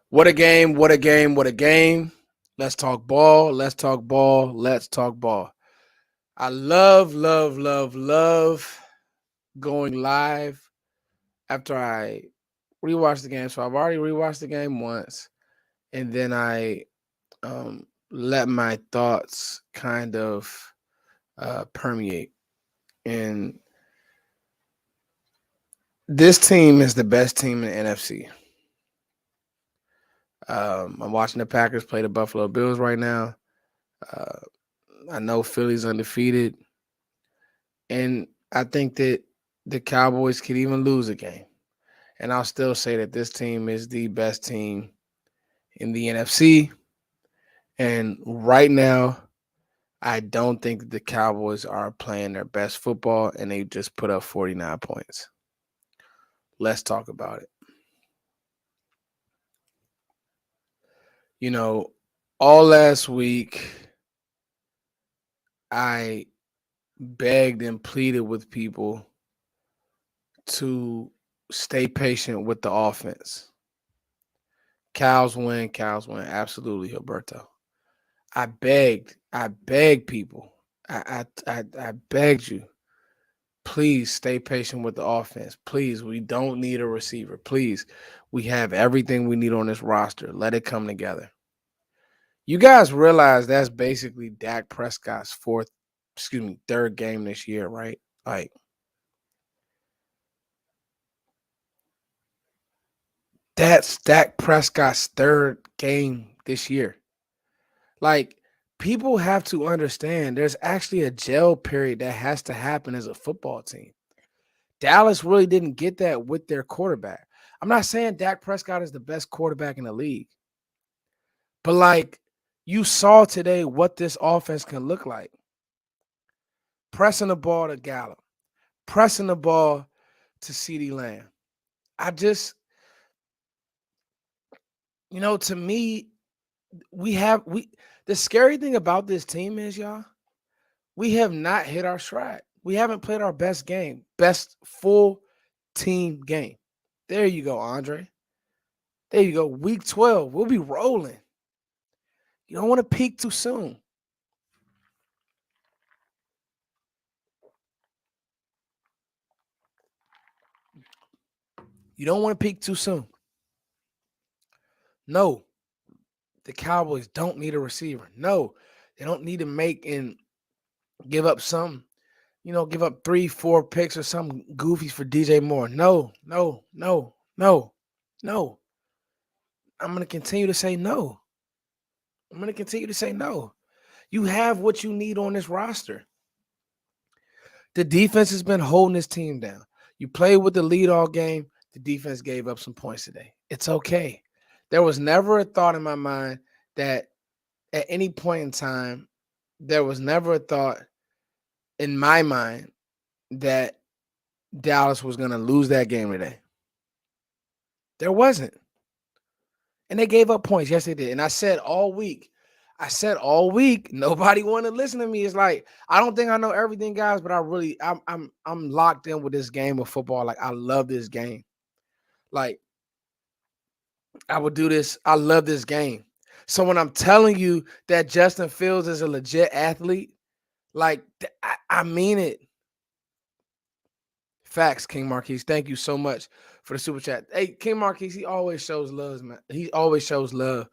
What a game, what a game, what a game. Let's talk ball, let's talk ball, let's talk ball. I love going live after I rewatch the game. So I've already rewatched the game once, and then I let my thoughts kind of permeate. And this team is the best team in the NFC. I'm watching the Packers play the Buffalo Bills right now. Uh, I know Philly's undefeated, and I think that the Cowboys could even lose a game. And I'll still say that this team is the best team in the NFC. And right now, I don't think that the Cowboys are playing their best football, and they just put up 49 points. Let's talk about it. You know, all last week, I begged and pleaded with people to stay patient with the offense. Cows win, cows win. Absolutely, Alberto. I begged people. I begged you. Please stay patient with the offense. Please, we don't need a receiver. Please, we have everything we need on this roster. Let it come together. You guys realize that's basically Dak Prescott's third game this year, right? Like, that's Dak Prescott's third game this year. Like, people have to understand there's actually a jail period that has to happen as a football team. Dallas really didn't get that with their quarterback. I'm not saying Dak Prescott is the best quarterback in the league, but like you saw today what this offense can look like. Pressing the ball to Gallup, pressing the ball to CeeDee Lamb. I just, to me, we the scary thing about this team is, y'all, we have not hit our stride. We haven't played our best game, best full team game. There you go, Andre. There you go. Week 12. We'll be rolling. You don't want to peak too soon. You don't want to peak too soon. No, the Cowboys don't need a receiver. No, they don't need to make and give up give up 3, 4 picks or some goofies for DJ Moore. No, no, no, no, no. I'm going to continue to say no. I'm going to continue to say no. You have what you need on this roster. The defense has been holding this team down. You played with the lead all game. The defense gave up some points today. It's okay. There was never a thought in my mind that at any point in time, there was never a thought in my mind that Dallas was going to lose that game today. There wasn't. And they gave up points. Yes, they did. And I said all week, nobody wanted to listen to me. It's like, I don't think I know everything, guys, but I'm locked in with this game of football. Like, I love this game. Like, I would do this. I love this game. So when I'm telling you that Justin Fields is a legit athlete, like, I mean it. Facts, King Marquise. Thank you so much for the super chat. Hey, King Marquise, he always shows love, man. He always shows love.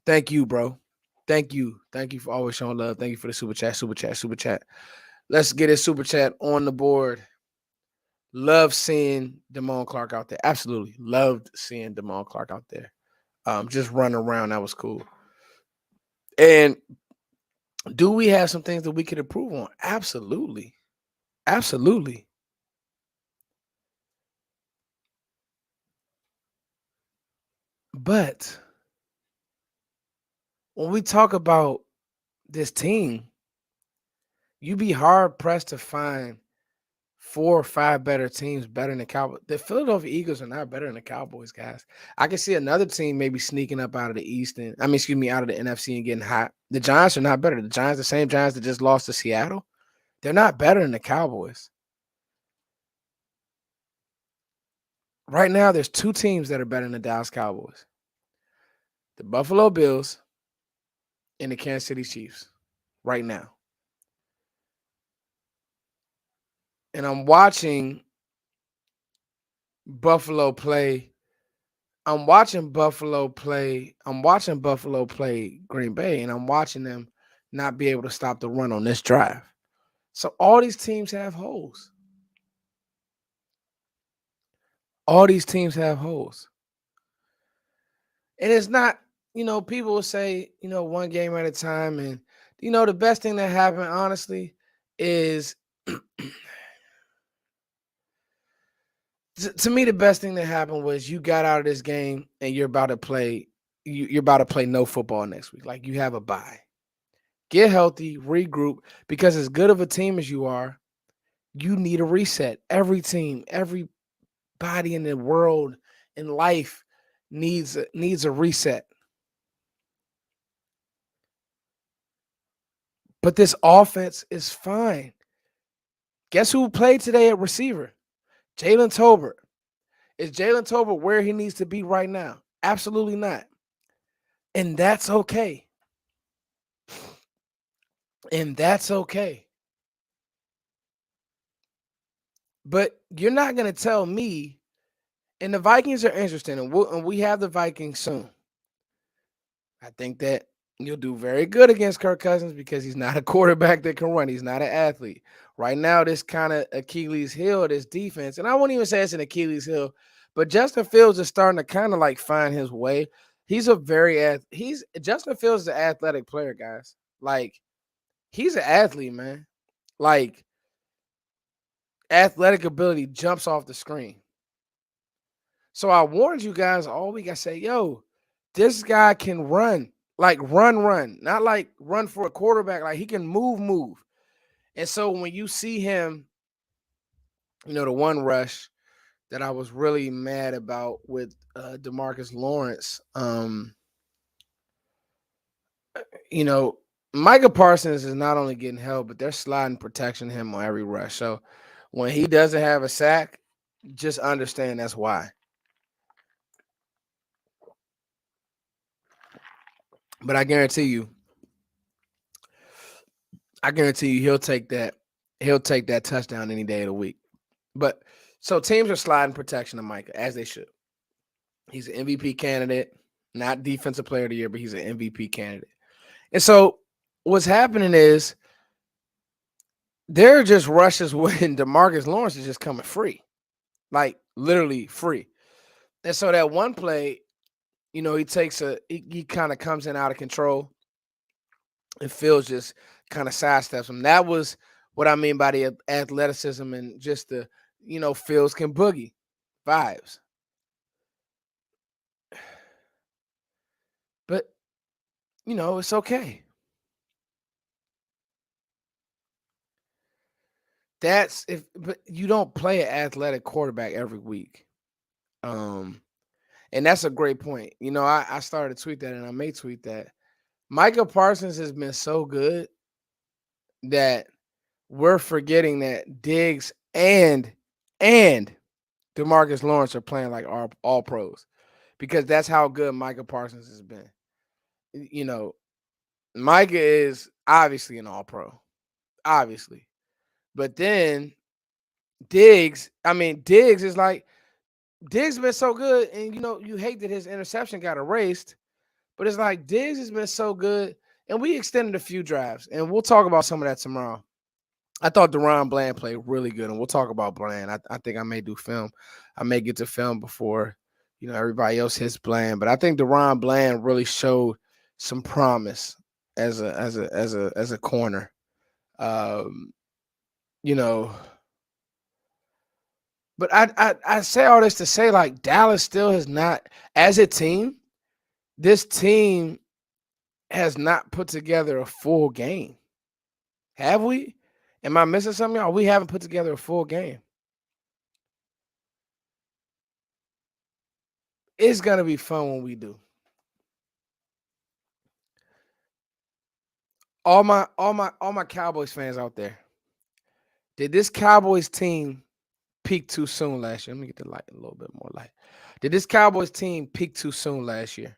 Thank you, bro. Thank you. Thank you for always showing love. Thank you for the super chat, super chat, super chat. Let's get his super chat on the board. Love seeing Damone Clark out there. Absolutely. Loved seeing Damone Clark out there. Just running around. That was cool. And do we have some things that we could improve on? Absolutely. Absolutely. But when we talk about this team, you be hard pressed to find 4 or 5 better teams better than the Cowboys. The Philadelphia Eagles are not better than the Cowboys, guys. I can see another team maybe sneaking up out of the East out of the NFC and getting hot. The Giants are not better. The Giants, the same Giants that just lost to Seattle, they're not better than the Cowboys. Right now, there's 2 teams that are better than the Dallas Cowboys. The Buffalo Bills and the Kansas City Chiefs right now. And I'm watching Buffalo play. I'm watching Buffalo play Green Bay, and I'm watching them not be able to stop the run on this drive. So all these teams have holes. All these teams have holes. And it's not, people will say, one game at a time. And, the best thing that happened, honestly, is to me, the best thing that happened was you got out of this game and you're about to play. You're about to play no football next week. Like you have a bye. Get healthy, regroup. Because as good of a team as you are, you need a reset. Every team, everybody in the world, in life, needs a reset. But this offense is fine. Guess who played today at receiver? Jalen Tolbert. Is Jalen Tolbert where he needs to be right now? Absolutely not. And that's okay. And that's okay. But you're not going to tell me, and the Vikings are interesting, and we have the Vikings soon. I think that you'll do very good against Kirk Cousins because he's not a quarterback that can run. He's not an athlete. Right now, this kind of Achilles heel, this defense, and I won't even say it's an Achilles heel, but Justin Fields is starting to kind of like find his way. Justin Fields is an athletic player, guys. Like he's an athlete, man. Like athletic ability jumps off the screen. So I warned you guys all week. I say, yo, this guy can run, like run, not like run for a quarterback. Like he can move. And so when you see him, the one rush that I was really mad about with DeMarcus Lawrence, you know, Micah Parsons is not only getting help, but they're sliding protection him on every rush. So when he doesn't have a sack, just understand that's why. But I guarantee you he'll take that. He'll take that touchdown any day of the week. But so teams are sliding protection to Micah as they should. He's an MVP candidate, not defensive player of the year, but he's an MVP candidate. And so what's happening is there are just rushes when DeMarcus Lawrence is just coming free, like literally free. And so that one play, he kind of comes in out of control and Fields just kind of sidesteps him. That was what I mean by the athleticism and just the, Fields can boogie vibes. But, it's okay. But you don't play an athletic quarterback every week. And that's a great point. I started to tweet that and I may tweet that. Micah Parsons has been so good that we're forgetting that Diggs and DeMarcus Lawrence are playing like all pros because that's how good Micah Parsons has been. Micah is obviously an all pro, obviously. But then Diggs is like, Diggs been so good, and you hate that his interception got erased, but it's like Diggs has been so good, and we extended a few drives, and we'll talk about some of that tomorrow. I thought DeRon Bland played really good, and we'll talk about Bland. I think I may do film. I may get to film before everybody else hits Bland, but I think DeRon Bland really showed some promise as a corner. Um, you know, but I say all this to say like Dallas still has not, as a team, this team has not put together a full game. Have we? Am I missing something, y'all? We haven't put together a full game. It's gonna be fun when we do. All my Cowboys fans out there. Did this Cowboys team peak too soon last year? Let me get the light a little bit more light. Did this Cowboys team peak too soon last year?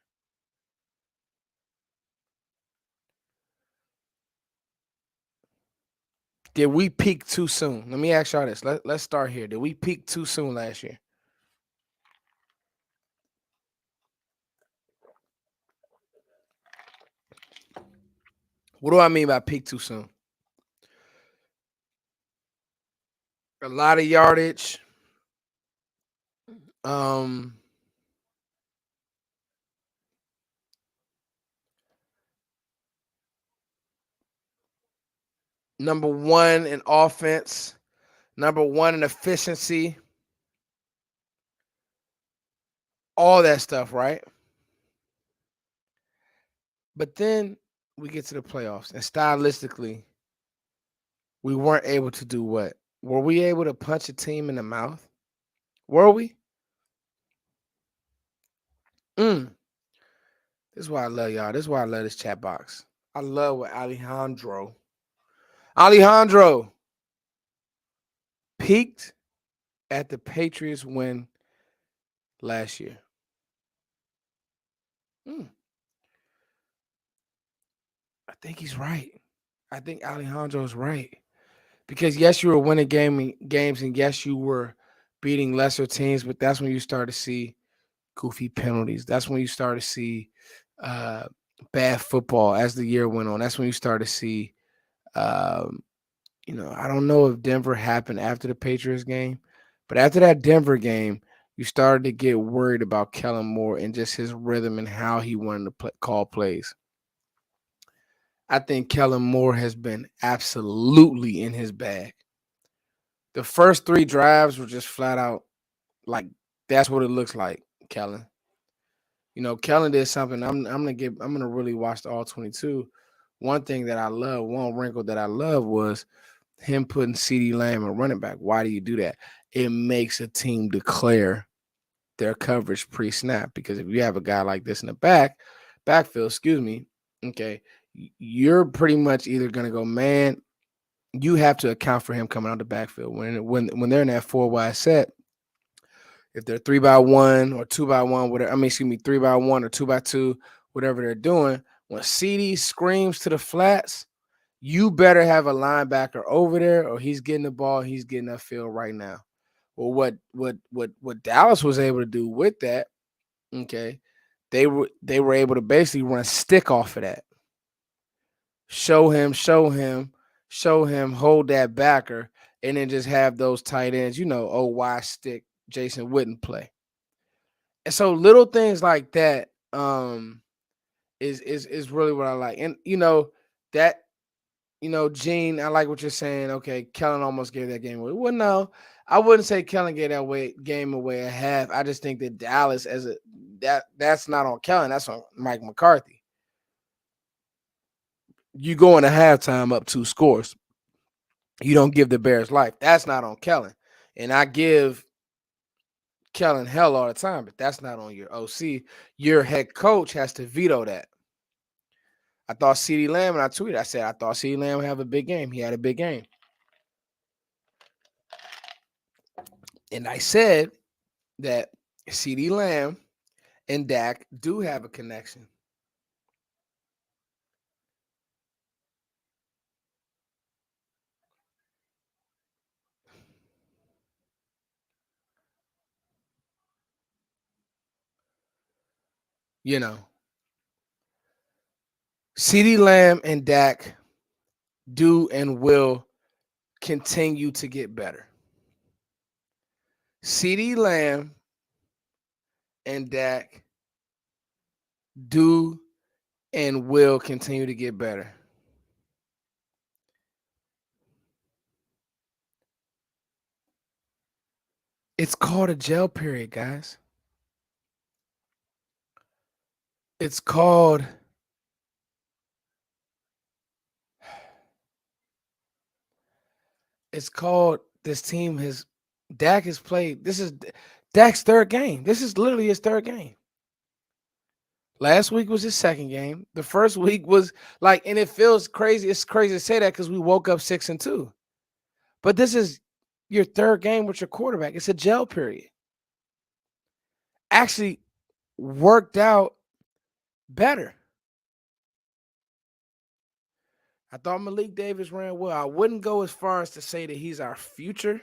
Did we peak too soon? Let me ask y'all this. Let's start here. Did we peak too soon last year? What do I mean by peak too soon? A lot of yardage. Um, Number one in offense. Number one in efficiency. All that stuff, right? But then we get to the playoffs, and stylistically, we weren't able to do what? Were we able to punch a team in the mouth? Were we? Mm. This is why I love y'all. This is why I love this chat box. I love what Alejandro peaked at the Patriots win last year. Mm. I think he's right. I think Alejandro's right. Because yes, you were winning games, and yes, you were beating lesser teams, but that's when you start to see goofy penalties. That's when you start to see uh, bad football as the year went on. That's when you start to see, um, I don't know if Denver happened after the Patriots game, but after that Denver game, you started to get worried about Kellen Moore and just his rhythm and how he wanted to call plays. I think Kellen Moore has been absolutely in his bag. The first three drives were just flat out like that's what it looks like, Kellen. Kellen did something. I'm gonna really watch the all 22. One wrinkle that I love was him putting CD Lamb and running back. Why do you do that? It makes a team declare their coverage pre-snap, because if you have a guy like this in the backfield, okay, you're pretty much either gonna go man. You have to account for him coming out the backfield when they're in that four wide set. If they're 3x1 or 2x1, whatever, 3x1 or 2x2, whatever they're doing, when CD screams to the flats, you better have a linebacker over there, or he's getting the ball, he's getting that field right now. Well, what Dallas was able to do with that, okay, they were able to basically run stick off of that. Show him, hold that backer, and then just have those tight ends, why stick Jason Witten play. And so little things like that is really what I like. And that Gene, I like what you're saying. Okay, Kellen almost gave that game away. Well, no, I wouldn't say Kellen gave game away a half. I just think that Dallas that's not on Kellen, that's on Mike McCarthy. You go into halftime up 2 scores. You don't give the Bears life. That's not on Kellen. And I give Kellen hell all the time, but that's not on your OC. Your head coach has to veto that. I thought CeeDee Lamb, and I tweeted, I said, I thought CeeDee Lamb would have a big game. He had a big game. And I said that CeeDee Lamb and Dak do have a connection. CeeDee Lamb and Dak do and will continue to get better. CeeDee Lamb and Dak do and will continue to get better. It's called a gel period, guys. It's called this team has Dak has played. This is Dak's third game. This is literally his third game. Last week was his second game. The first week was and it feels crazy. It's crazy to say that because we woke up 6-2. But this is your third game with your quarterback. It's a gel period. Actually worked out better. I thought Malik Davis ran well. I wouldn't go as far as to say that he's our future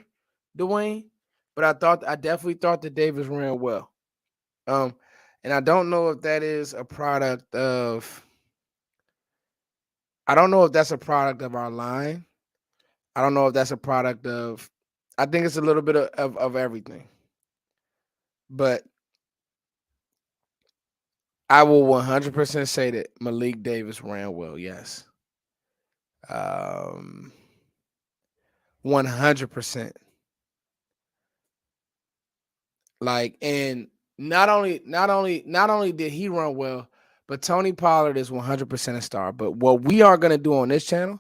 Dwayne, but I definitely thought that Davis ran well. Um, and I don't know if that is a product of. I don't know if that's a product of our line. I don't know if that's a product of. I think it's a little bit of everything, but I will 100% say that Malik Davis ran well. Yes, 100%. Like, and not only did he run well, but Tony Pollard is 100% a star. But what we are gonna do on this channel,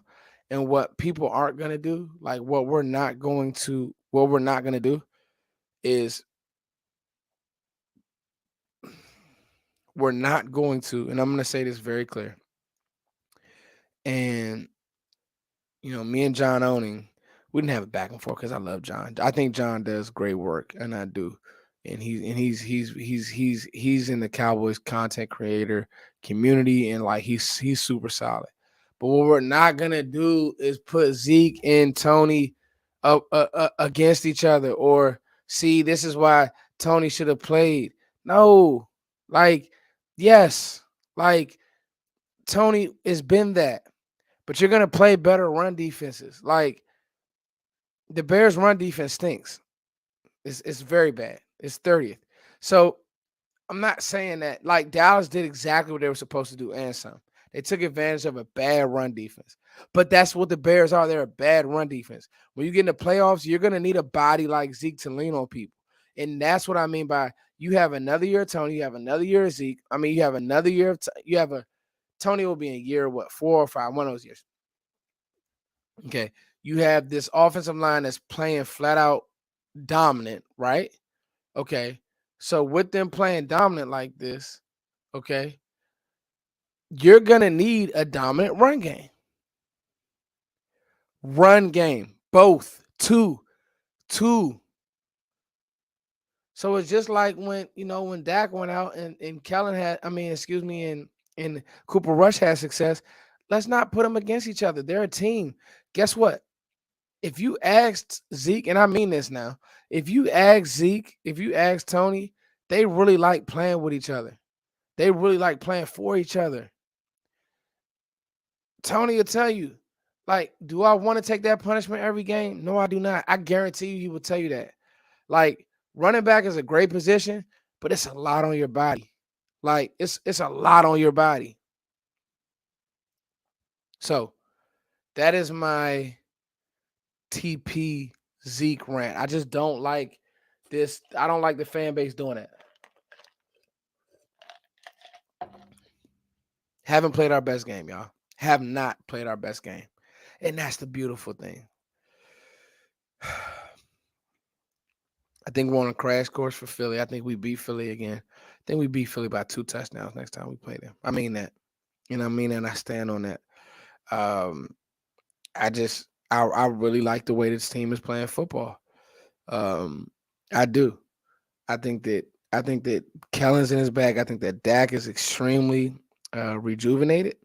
and what people aren't gonna do, like what we're not gonna do, is we're not going to, and I'm gonna say this very clear. And me and John Owning, we didn't have a back and forth because I love John. I think John does great work, and I do. And he's in the Cowboys content creator community, and like he's super solid. But what we're not gonna do is put Zeke and Tony up against each other, or see, this is why Tony should have played. No, like, yes, like Tony has been that, but you're gonna play better run defenses. Like, the Bears' run defense stinks. It's very bad. It's 30th. So I'm not saying that, like, Dallas did exactly what they were supposed to do and some. They took advantage of a bad run defense. But that's what the Bears are. They're a bad run defense. When you get in the playoffs, you're gonna need a body like Zeke to lean on people. And that's what I mean by, you have another year of Tony, you have another year of Zeke. I mean, you have another year of you have a Tony will be in year what, 4 or 5, one of those years. Okay. You have this offensive line that's playing flat out dominant, right? Okay. So with them playing dominant like this, okay, you're going to need a dominant run game. Run game. Both. Two. So it's just like when Dak went out and Kellen had, and Cooper Rush had success. Let's not put them against each other. They're a team. Guess what? If you asked Zeke, and I mean this now, if you ask Tony, they really like playing with each other. They really like playing for each other. Tony will tell you, like, do I want to take that punishment every game? No, I do not. I guarantee you he will tell you that. Like, running back is a great position, but it's a lot on your body. Like, it's a lot on your body. So that is my TP Zeke rant. I just don't like this. I don't like the fan base doing it. Haven't played our best game, y'all. Have not played our best game. And that's the beautiful thing. I think we're on a crash course for Philly. I think we beat Philly again. I think we beat Philly by 2 touchdowns next time we play them. I mean that. And I mean that, and I stand on that. I really like the way this team is playing football. I do. I think that Kellen's in his bag. I think that Dak is extremely rejuvenated.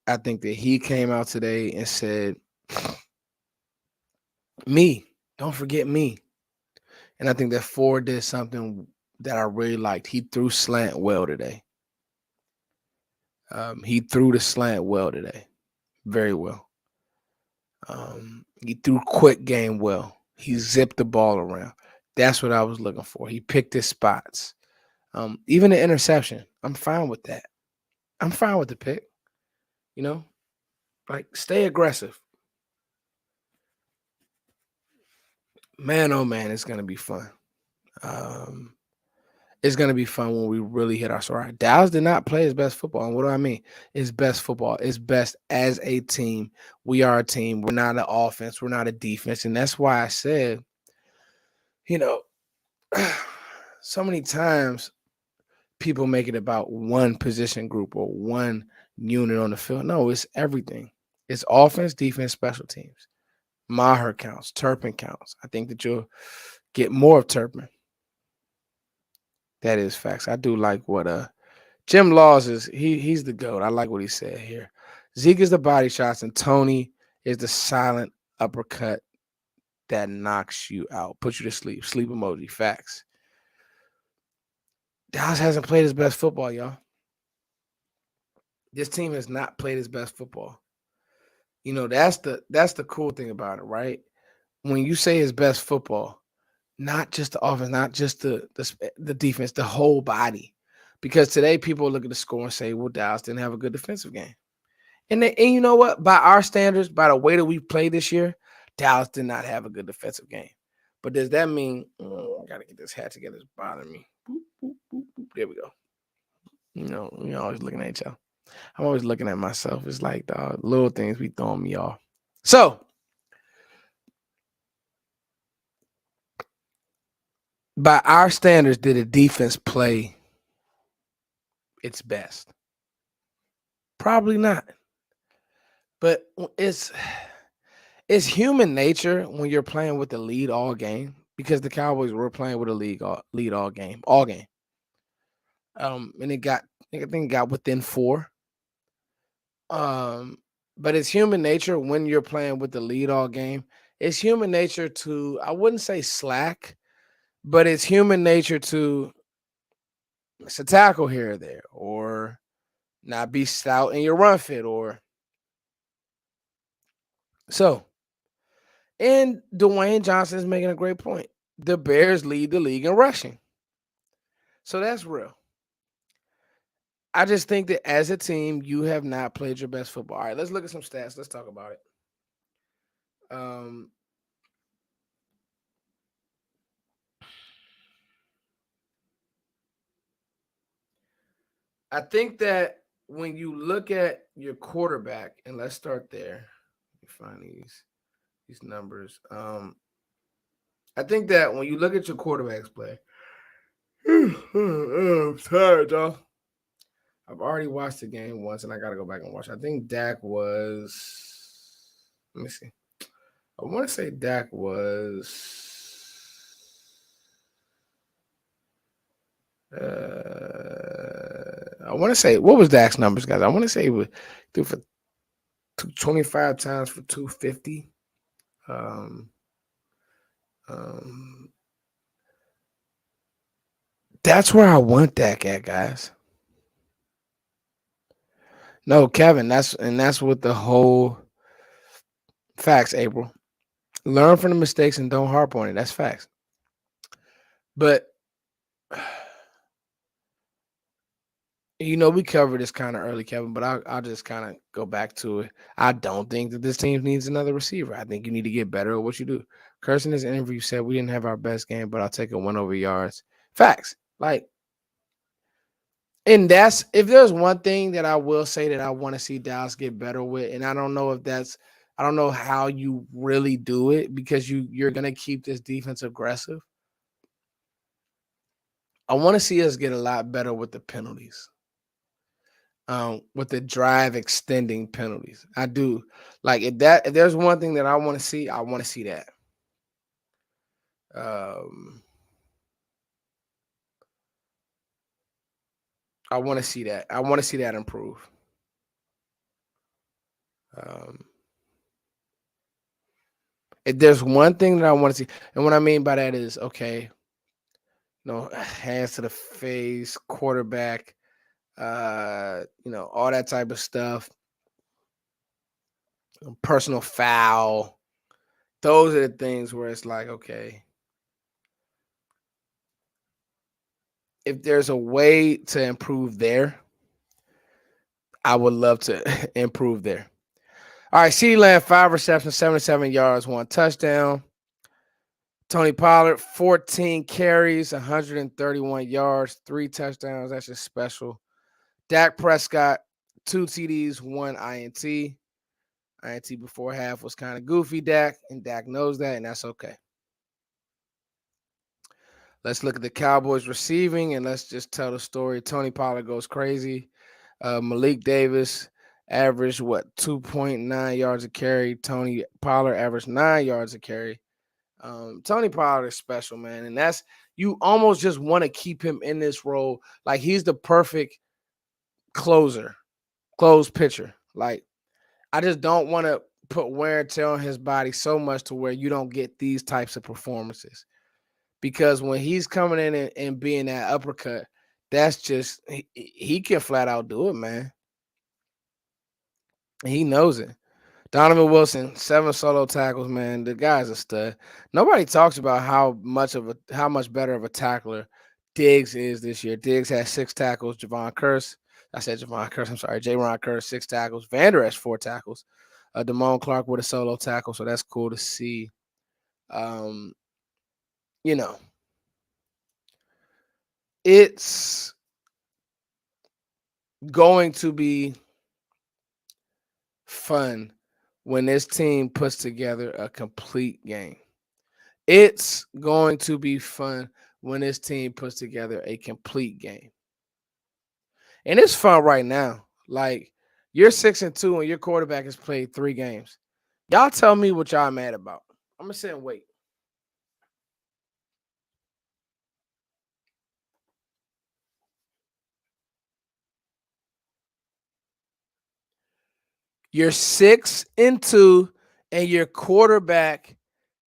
I think that he came out today and said, "Me, don't forget me." And I think that Ford did something that I really liked. He threw slant well today. He threw the slant well today, very well. He threw quick game well. He zipped the ball around. That's what I was looking for. He picked his spots. Even the interception, I'm fine with that. I'm fine with the pick. Like, stay aggressive. Man, oh man, it's gonna be fun. It's gonna be fun when we really hit our stride. Dallas did not play his best football, and what do I mean? It's best football. It's best as a team. We are a team. We're not an offense. We're not a defense, and that's why I said, so many times people make it about one position group or one unit on the field. No, it's everything. It's offense, defense, special teams. Maher counts. Turpin counts. I think that you'll get more of Turpin. That is facts. I do like what Jim Laws is. He's the GOAT. I like what he said here. Zeke is the body shots, and Tony is the silent uppercut that knocks you out, puts you to sleep. Sleep emoji. Facts. Dallas hasn't played his best football, y'all. This team has not played his best football. That's the cool thing about it, right? When you say his best football, not just the offense, not just the defense, the whole body. Because today people look at the score and say, well, Dallas didn't have a good defensive game. And you know what? By our standards, by the way that we played this year, Dallas did not have a good defensive game. But does that mean I gotta get this hat together? It's bothering me. Boop, boop, boop, boop. There we go. You're always looking at each other. I'm always looking at myself. It's like the little things be throwing me off. So, by our standards, did the defense play its best? Probably not. But it's human nature when you're playing with the lead all game, because the Cowboys were playing with a lead all game. And I think it got within 4. But it's human nature when you're playing with the lead all game. It's human nature to, I wouldn't say slack, but it's human nature to miss a tackle here or there, or not be stout in your run fit, or so. And Dwayne Johnson is making a great point. The Bears lead the league in rushing. So that's real. I just think that as a team, you have not played your best football. All right, let's look at some stats. Let's talk about it. I think that when you look at your quarterback, and let's start there. Let me find these numbers. I think that when you look at your quarterback's play, I'm tired, y'all. I've already watched the game once, and I got to go back and watch. I think Dak was. Let me see. I want to say Dak was. I want to say, what was Dak's numbers, guys? I want to say he was threw for 25 times for 250. That's where I want Dak at, guys. No, Kevin, that's what the whole facts, April. Learn from the mistakes and don't harp on it. That's facts. But we covered this kind of early, Kevin, but I'll just kind of go back to it. I don't think that this team needs another receiver. I think you need to get better at what you do. Curse in his interview said we didn't have our best game, but I'll take a win over yards. Facts. And that's, if there's one thing that I will say that I want to see Dallas get better with, and I don't know how you really do it, because you're gonna keep this defense aggressive. I want to see us get a lot better with the penalties. With the drive extending penalties. I do. If there's one thing that I want to see, I want to see that. I want to see that. I want to see that improve. If there's one thing that I want to see, and what I mean by that is, okay, hands to the face, quarterback, all that type of stuff, personal foul. Those are the things where it's like, okay, if there's a way to improve there, I would love to improve there. All right, CeeDee Lamb, 5 receptions, 77 yards, 1 touchdown. Tony Pollard, 14 carries, 131 yards, 3 touchdowns. That's just special. Dak Prescott, 2 TDs, 1 INT. INT before half was kind of goofy, Dak, and Dak knows that, and that's okay. Let's look at the Cowboys receiving, and let's just tell the story. Tony Pollard goes crazy. Malik Davis averaged 2.9 yards a carry. Tony Pollard averaged 9 yards a carry. Tony Pollard is special, man, and that's, you almost just want to keep him in this role. Like, he's the perfect close pitcher. Like, I just don't want to put wear and tear on his body so much to where you don't get these types of performances. Because when he's coming in and being that uppercut, that's just he can flat out do it, man. He knows it. Donovan Wilson, 7 solo tackles, man. The guy's a stud. Nobody talks about how much better of a tackler Diggs is this year. Diggs has 6 tackles. Javon Curse. I'm sorry, J-Ron Curse, 6 tackles. Vander Esch, 4 tackles. Damone Clark with a solo tackle, so that's cool to see. Um, you know, it's going to be fun when this team puts together a complete game. It's going to be fun when this team puts together a complete game. And it's fun right now. Like, you're 6-2 and your quarterback has played 3 games. Y'all tell me what y'all mad about. I'm going to sit and wait. You're 6-2 and your quarterback,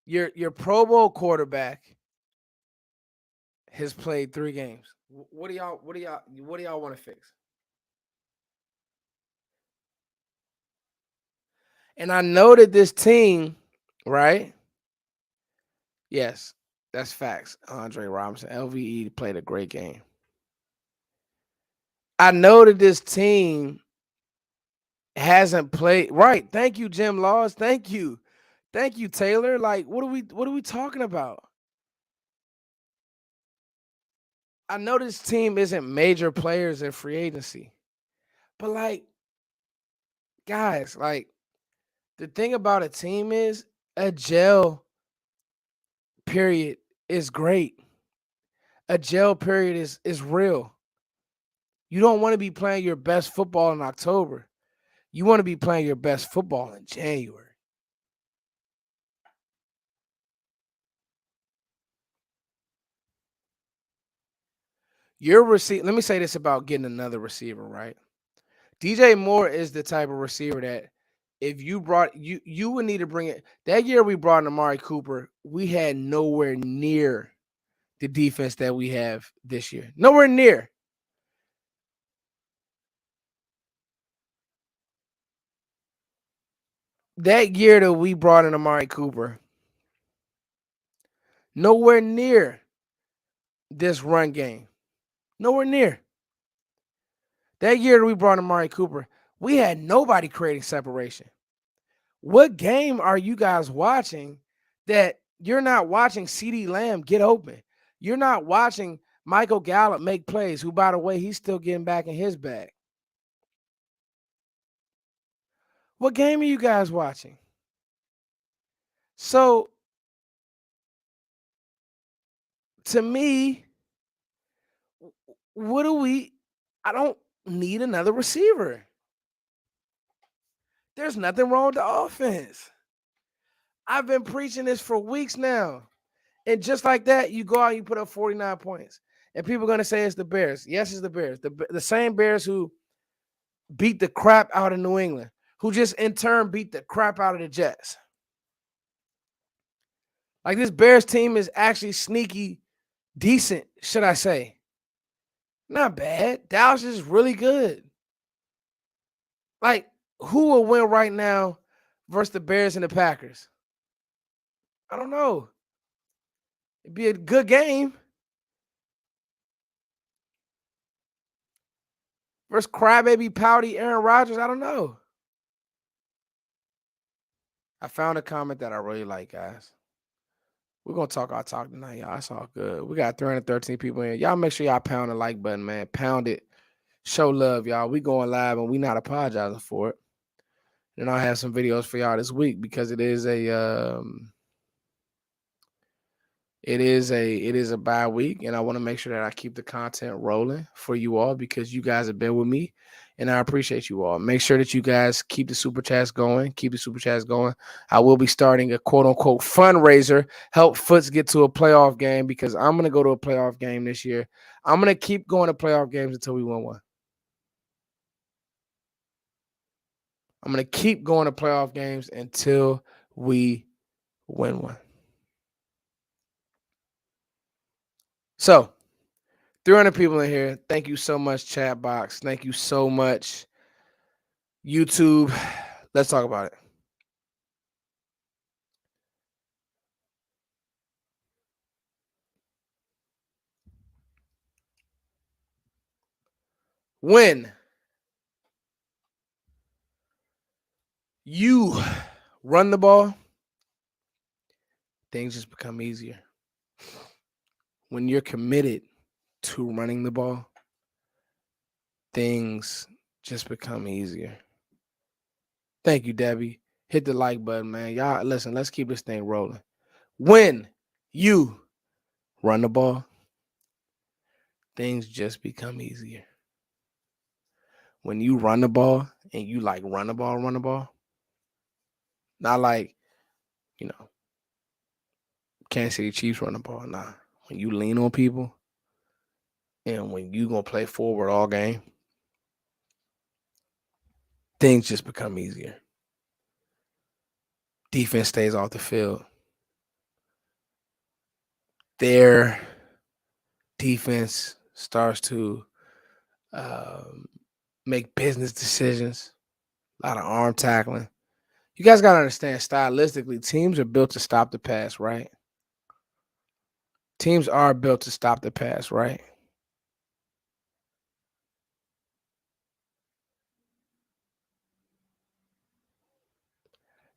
your Pro Bowl quarterback has played 3 games. What do y'all want to fix? And I know that this team, right? Yes, that's facts. Andre Robinson, LVE played a great game. I know that this team hasn't played right. Thank you, Jim Laws. Thank you. Thank you, Taylor. Like, what are we talking about? I know this team isn't major players in free agency. But like, guys, like the thing about a team is a gel period is great. A gel period is real. You don't want to be playing your best football in October. You want to be playing your best football in January. Your receiver. Let me say this about getting another receiver, right? DJ Moore is the type of receiver that if you brought you would need to bring it. That year we brought in Amari Cooper, we had nowhere near the defense that we have this year. Nowhere near. That year that we brought in Amari Cooper, nowhere near this run game. Nowhere near. That year that we brought in Amari Cooper, we had nobody creating separation. What game are you guys watching that you're not watching CD Lamb get open? You're not watching Michael Gallup make plays, who, by the way, he's still getting back in his bag. What game are you guys watching? So, to me, what do we? I don't need another receiver. There's nothing wrong with the offense. I've been preaching this for weeks now. And just like that, you go out and you put up 49 points. And people are going to say it's the Bears. Yes, it's the Bears. The same Bears who beat the crap out of New England, who just in turn beat the crap out of the Jets. Like, this Bears team is actually sneaky decent, should I say. Not bad. Dallas is really good. Like, who will win right now versus the Bears and the Packers? I don't know. It'd be a good game. Versus crybaby pouty Aaron Rodgers, I don't know. I found a comment that I really like, guys. We're gonna talk our talk tonight, y'all. It's all good. We got 313 people in. Y'all make sure y'all pound the like button, man. Pound it. Show love, y'all. We going live and we not apologizing for it. And I'll have some videos for y'all this week because it is a bye week, and I want to make sure that I keep the content rolling for you all because you guys have been with me, and I appreciate you all. Make sure that you guys keep the super chats going. Keep the super chats going. I will be starting a quote unquote fundraiser, help Foots get to a playoff game because I'm gonna go to a playoff game this year. I'm gonna keep going to playoff games until we win one. I'm going to keep going to playoff games until we win one. So, 300 people in here. Thank you so much, chat box. Thank you so much, YouTube. Let's talk about it. When you run the ball, things just become easier. When you're committed to running the ball, things just become easier. Thank you, Debbie. Hit the like button, man. Y'all, listen, let's keep this thing rolling. When you run the ball, things just become easier. When you run the ball and you like run the ball, not like, Kansas City Chiefs run the ball. Nah. When you lean on people and when you going to play forward all game, things just become easier. Defense stays off the field. Their defense starts to make business decisions, a lot of arm tackling. You guys got to understand, stylistically, teams are built to stop the pass, right? Teams are built to stop the pass, right?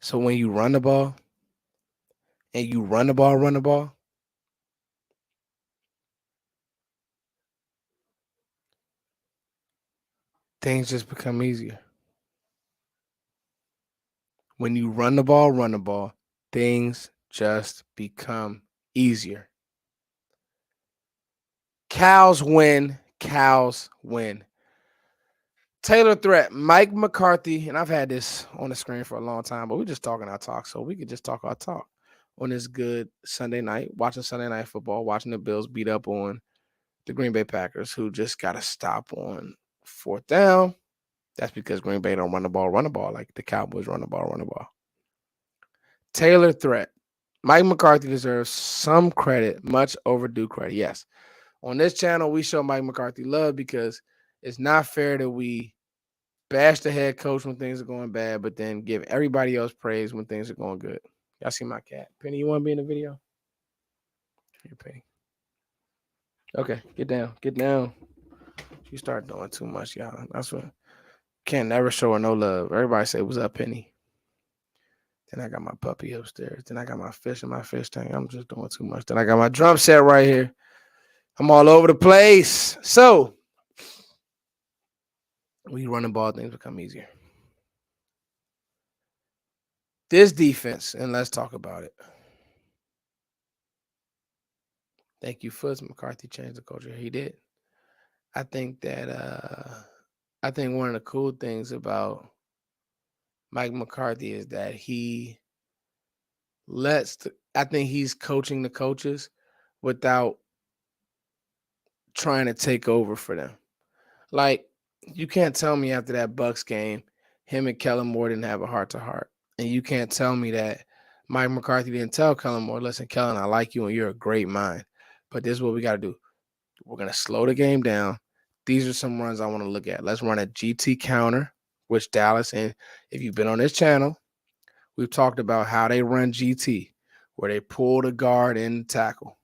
So when you run the ball and you run the ball, things just become easier. When you run the ball, things just become easier. Cows win. Taylor threat, Mike McCarthy, and I've had this on the screen for a long time, but we're just talking our talk, so we could just talk our talk on this good Sunday night, watching Sunday Night Football, watching the Bills beat up on the Green Bay Packers, who just got to stop on fourth down. That's because Green Bay don't run the ball like the Cowboys run the ball. Taylor threat. Mike McCarthy deserves some credit, much overdue credit. Yes. On this channel, we show Mike McCarthy love because it's not fair that we bash the head coach when things are going bad, but then give everybody else praise when things are going good. Y'all see my cat. Penny, you want to be in the video? Here, Penny. Okay, get down. You start doing too much, y'all. That's what can't never show her no love. Everybody say, "What's up, Penny?" Then I got my puppy upstairs. Then I got my fish in my fish tank. I'm just doing too much. Then I got my drum set right here. I'm all over the place. So when you run the ball, things become easier. This defense, and let's talk about it. Thank you, Foots. McCarthy changed the culture. He did. I think that one of the cool things about Mike McCarthy is that he I think he's coaching the coaches without trying to take over for them. Like, you can't tell me after that Bucks game, him and Kellen Moore didn't have a heart-to-heart. And you can't tell me that Mike McCarthy didn't tell Kellen Moore, listen, Kellen, I like you and you're a great mind, but this is what we got to do. We're going to slow the game down. These are some runs I want to look at. Let's run a GT counter, which Dallas, and if you've been on this channel, we've talked about how they run GT, where they pull the guard and the tackle.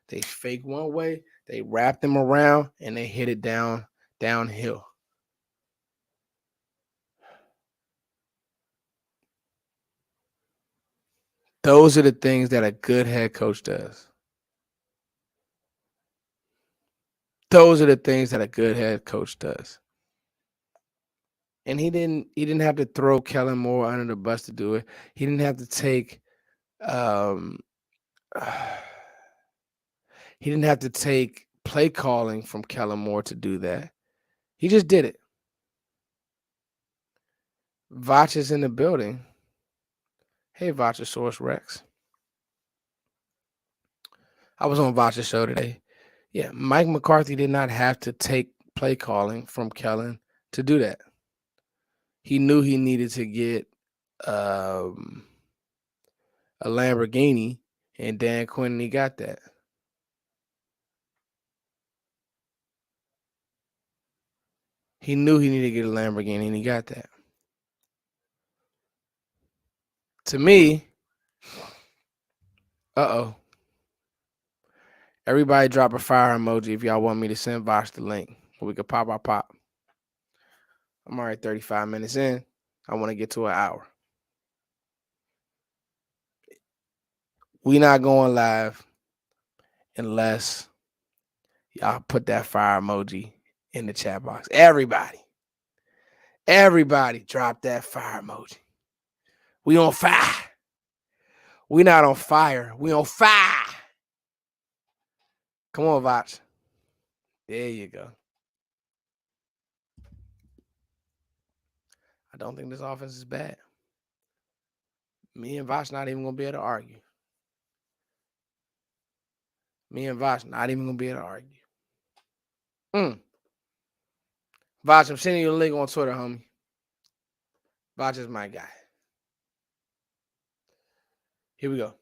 They fake one way, they wrap them around, and they hit it downhill. Those are the things that a good head coach does. Those are the things that a good head coach does. And he didn't have to throw Kellen Moore under the bus to do it. He didn't have to take he didn't have to take play calling from Kellen Moore to do that. He just did it. Vach is in the building. Hey, Vachosaurus Rex. I was on Vach's show today. Yeah, Mike McCarthy did not have to take play calling from Kellen to do that. he knew he needed to get um, a Lamborghini, and Dan Quinn, he got that. He knew he needed to get a Lamborghini, and he got that. To me, uh-oh. Everybody drop a fire emoji if y'all want me to send Vosh the link. We could pop our pop. I'm already 35 minutes in. I want to get to an hour. We not going live unless y'all put that fire emoji in the chat box. Everybody drop that fire emoji. We on fire. We not on fire. We on fire. Come on, Vox. There you go. I don't think this offense is bad. Me and Vox not even going to be able to argue. Me and Vox not even going to be able to argue. Vox, I'm sending you a link on Twitter, homie. Vox is my guy. Here we go.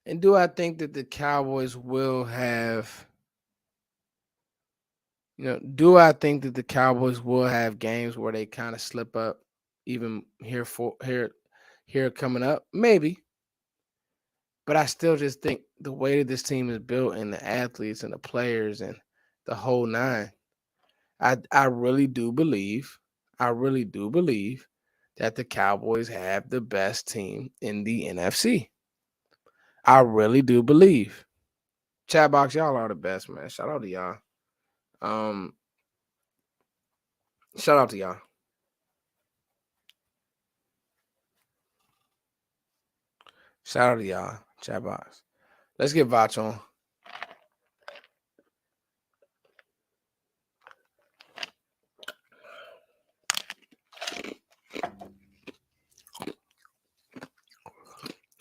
And do I think that the Cowboys will have, do I think that the Cowboys will have games where they kind of slip up even here coming up? Maybe. But I still just think the way that this team is built and the athletes and the players and the whole nine, I really do believe that the Cowboys have the best team in the NFC. I really do believe. Chat box, y'all are the best, man. Shout out to y'all. Shout out to y'all. Shout out to y'all. Chat box. Let's get Vach on.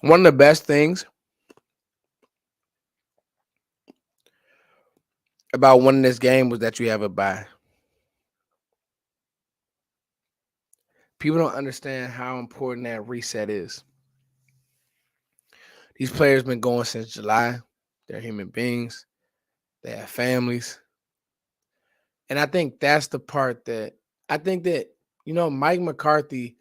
One of the best things about winning this game was that you have a bye. People don't understand how important that reset is. These players been going since July. They're human beings. They have families. And I think that's the part that Mike McCarthy.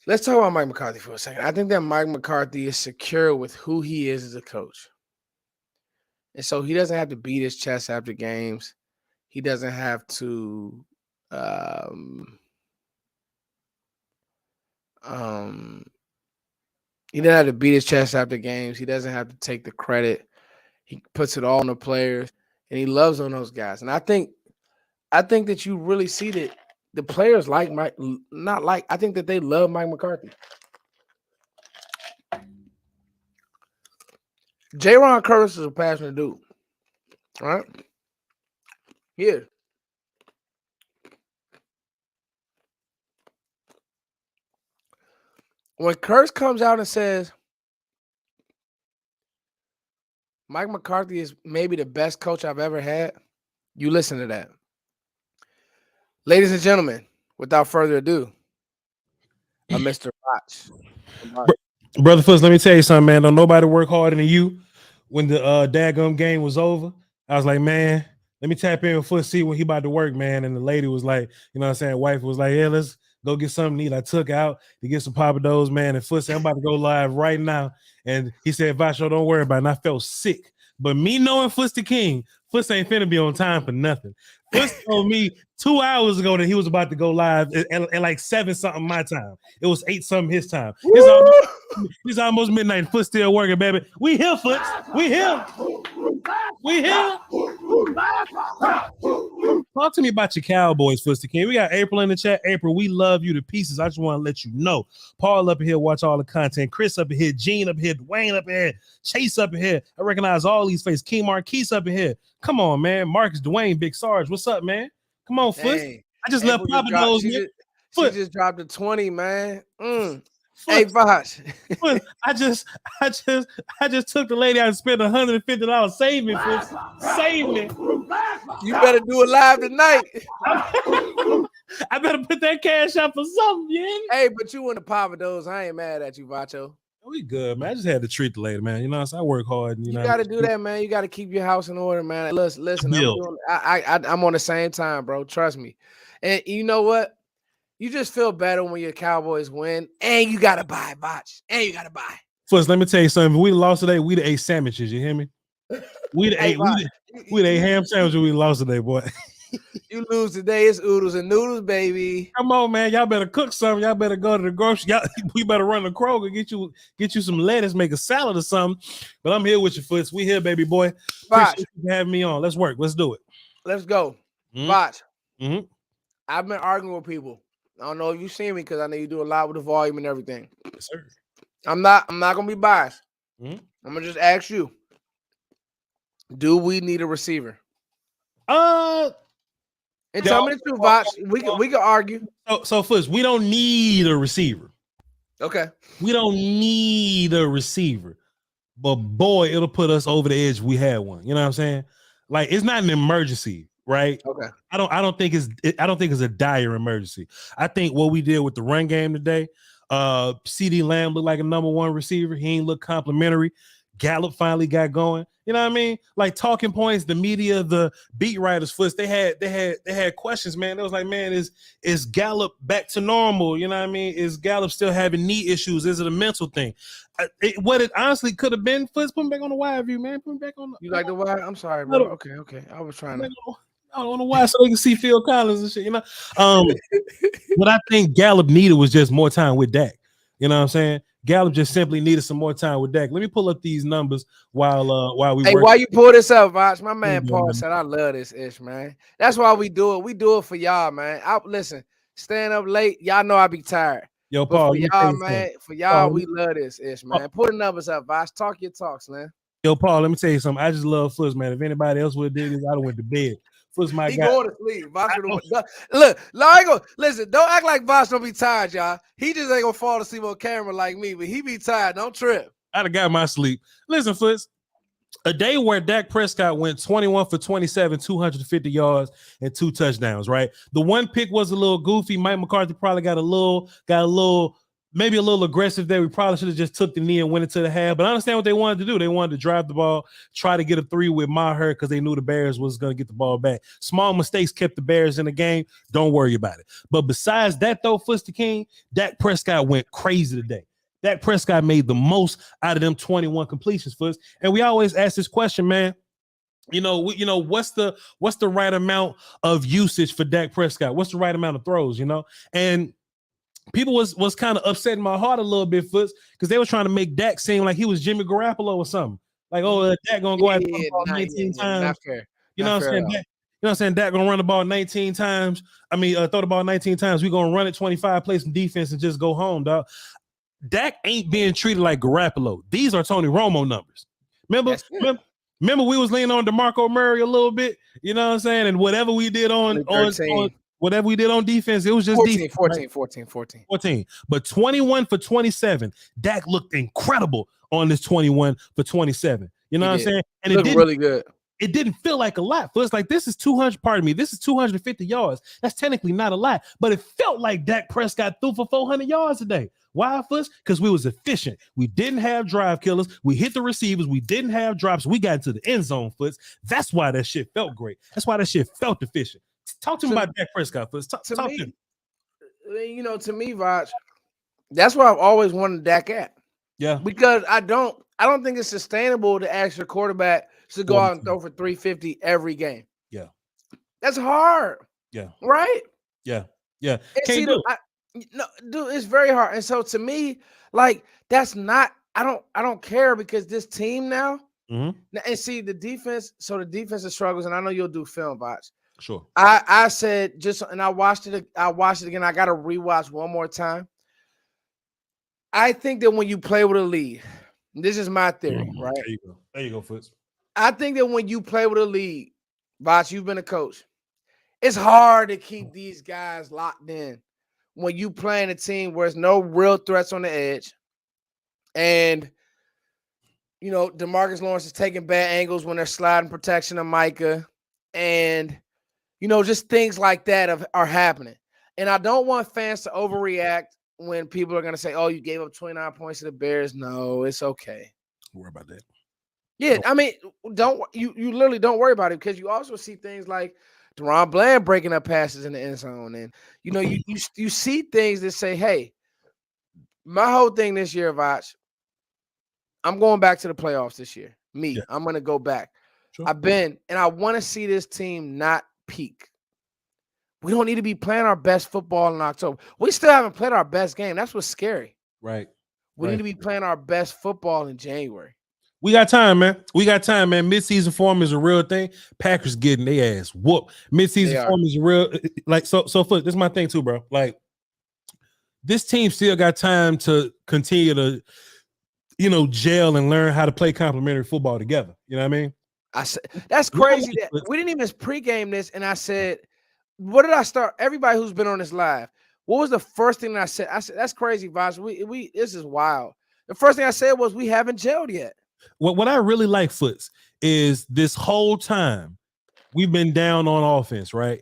Let's talk about Mike McCarthy for a second. I think that Mike McCarthy is secure with who he is as a coach. And so he doesn't have to beat his chest after games. He doesn't have to he doesn't have to beat his chest after games. He doesn't have to take the credit. He puts it all on the players, and he loves on those guys. And I think that you really see that the players like Mike, I think that they love Mike McCarthy. J-Ron Curtis is a passionate dude. All right? Here. When Curtis comes out and says Mike McCarthy is maybe the best coach I've ever had, you listen to that. Ladies and gentlemen, without further ado, Mr. Watch. Brother Foots, let me tell you something, man. Don't nobody work harder than you. When the daggum game was over, I was like, man, let me tap in with Foot, see when he about to work, man. And the lady was like, you know what I'm saying? Wife was like, yeah, let's go get something to eat. I took out to get some Papados, man. And Foot said, I'm about to go live right now. And he said, Vasho, don't worry about it. And I felt sick. But me knowing Foot's the king, Foot ain't finna be on time for nothing. Foot told me 2 hours ago that he was about to go live at like 7 something my time. It was 8 something his time. It's almost midnight. Foot still working, baby. We here, Foot. We here. We here. Talk to me about your Cowboys, Foot King. We got April in the chat. April, we love you to pieces. I just want to let you know. Paul up here, watch all the content. Chris up here, Gene up here, Dwayne up here, Chase up here. I recognize all these faces. King Marquise up here. Come on, man. Marcus, Dwayne, Big Sarge. What's up, man? Come on, Foot. I just left Papa Nose. She just dropped a 20, man. Hey, Bosh. Foot, I just took the lady out and spent $150 saving for saving. You better do it live tonight. I better put that cash out for something, yeah. Hey, but you in the pop of those. I ain't mad at you, Vacho. We good, man. I just had to treat the lady, man. You know, so I work hard. And, you got to do that, man. You got to keep your house in order, man. Listen, I'm on the same time, bro. Trust me. And you know what? You just feel better when your Cowboys win, and you got to buy, Botch. And you got to buy. First, let me tell you something. If we lost today, we'd have ate sandwiches. You hear me? We'd ate ham sandwiches. We lost today, boy. You lose today, it's oodles and noodles, baby. Come on, man. Y'all better cook something. Y'all better go to the grocery. We better run to Kroger, get you some lettuce, make a salad or something. But I'm here with you, Foots. We here, baby boy. Appreciate you having me on. Let's work. Let's do it. Let's go. Botch. I've been arguing with people. I don't know if you've seen me because I know you do a lot with the volume and everything. Yes, sir. I'm not gonna be biased. I'm gonna just ask you: do we need a receiver? And tell me the truth, Botch. We can argue. So first, we don't need a receiver. Okay. We don't need a receiver. But boy, it'll put us over the edge if we had one. You know what I'm saying? Like, it's not an emergency, right? Okay. I don't think it's a dire emergency. I think what we did with the run game today, CD Lamb looked like a number one receiver. He ain't look complimentary. Gallup finally got going. You know what I mean? Like, talking points, the media, the beat writers, Foots, they had questions, man. It was like, man, is Gallup back to normal? You know what I mean? Is Gallup still having knee issues? Is it a mental thing? What it honestly could have been, Foots, put him back on the wide view, man. Put him back on. You like the wide? I'm sorry, bro. Okay. I was trying to. I don't know why, so they can see Phil Collins and shit, you know. What I think Gallup needed was just more time with Dak. You know what I'm saying? Gallup just simply needed some more time with Dak. Let me pull up these numbers while we. Hey, why you pull this up, Vox? My man Paul said I love this ish, man. That's why we do it. We do it for y'all, man. Listen, staying up late, y'all know I be tired. Yo, Paul, for y'all, man, for y'all, we love this ish, man. Pull the numbers up, Vox. Talk your talks, man. Yo, Paul, let me tell you something. I just love Foots, man. If anybody else would have did this, I'd have went to bed. Foots my guy. Going to sleep. Look, listen, don't act like Vox don't be tired, y'all. He just ain't gonna fall asleep on camera like me, but he be tired. Don't trip. I'd have got my sleep. Listen, Foots, a day where Dak Prescott went 21 for 27, 250 yards, and 2 touchdowns, right? The one pick was a little goofy. Mike McCarthy probably got a little, maybe a little aggressive there. We probably should have just took the knee and went into the half. But I understand what they wanted to do. They wanted to drive the ball, try to get a 3 with Maher because they knew the Bears was going to get the ball back. Small mistakes kept the Bears in the game. Don't worry about it. But besides that, though, Foots the King, Dak Prescott went crazy today. Dak Prescott made the most out of them 21 completions, Foots. And we always ask this question, man. What's the right amount of usage for Dak Prescott? What's the right amount of throws, And people was kind of upsetting my heart a little bit, Foots, because they were trying to make Dak seem like he was Jimmy Garoppolo or something. Like, Dak gonna go out the ball 19 times. Not fair. You know what I'm saying? You know what I'm saying? Dak gonna run the ball 19 times. Throw the ball 19 times. We're gonna run it 25, play some defense, and just go home, dog. Dak ain't being treated like Garoppolo. These are Tony Romo numbers. Remember we was leaning on DeMarco Murray a little bit. You know what I'm saying? And whatever we did on whatever we did on defense, it was just 14. But 21 for 27. Dak looked incredible on this 21 for 27. You know what I'm saying? And it did really good. It didn't feel like a lot. It's like this is 250 yards. That's technically not a lot, but it felt like Dak Prescott threw for 400 yards today. Why, Foots? Because we was efficient. We didn't have drive killers. We hit the receivers. We didn't have drops. We got into the end zone, Foots. That's why that shit felt great. That's why that shit felt efficient. Talk to me about Dak Prescott, Foots. Talk to me. To me, Vaj, that's why I've always wanted Dak at. Yeah. Because I don't think it's sustainable to ask your quarterback to go out and throw for 350 every game. Yeah. That's hard. Yeah. Right? Yeah. Dude, it's very hard. And so to me, like, that's not, I don't care because this team now, and see the defense, so the defensive struggles, and I know you'll do film, Bots. Sure. I said and I watched it again. I got to rewatch one more time. I think that when you play with a lead, this is my theory, right? There you go, Foots. I think that when you play with a lead, Bots, you've been a coach. It's hard to keep these guys locked in when you playing a team where there's no real threats on the edge, and DeMarcus Lawrence is taking bad angles when they're sliding protection of Micah, and just things like that are happening. And I don't want fans to overreact when people are going to say, "Oh, you gave up 29 points to the Bears." No, it's okay. Don't worry about that. Yeah, I mean, you literally don't worry about it, because you also see things like Deron Bland breaking up passes in the end zone, and you see things that say, "Hey, my whole thing this year, Vach, I'm going back to the playoffs this year. I'm going to go back. Sure. And I want to see this team not peak. We don't need to be playing our best football in October. We still haven't played our best game. That's what's scary. Right. We need to be playing our best football in January. We got time, man. Mid-season form is a real thing. Packers getting their ass whooped. Mid-season form is a real this is my thing too, bro. Like, this team still got time to continue to gel and learn how to play complementary football together. You know what I mean? I said that's crazy that we didn't even pregame this, and I said, what did I start? Everybody who's been on this live, what was the first thing that I said? I said, that's crazy, Vosh. We this is wild. The first thing I said was, we haven't gelled yet. What I really like, Foots, is this whole time we've been down on offense, right?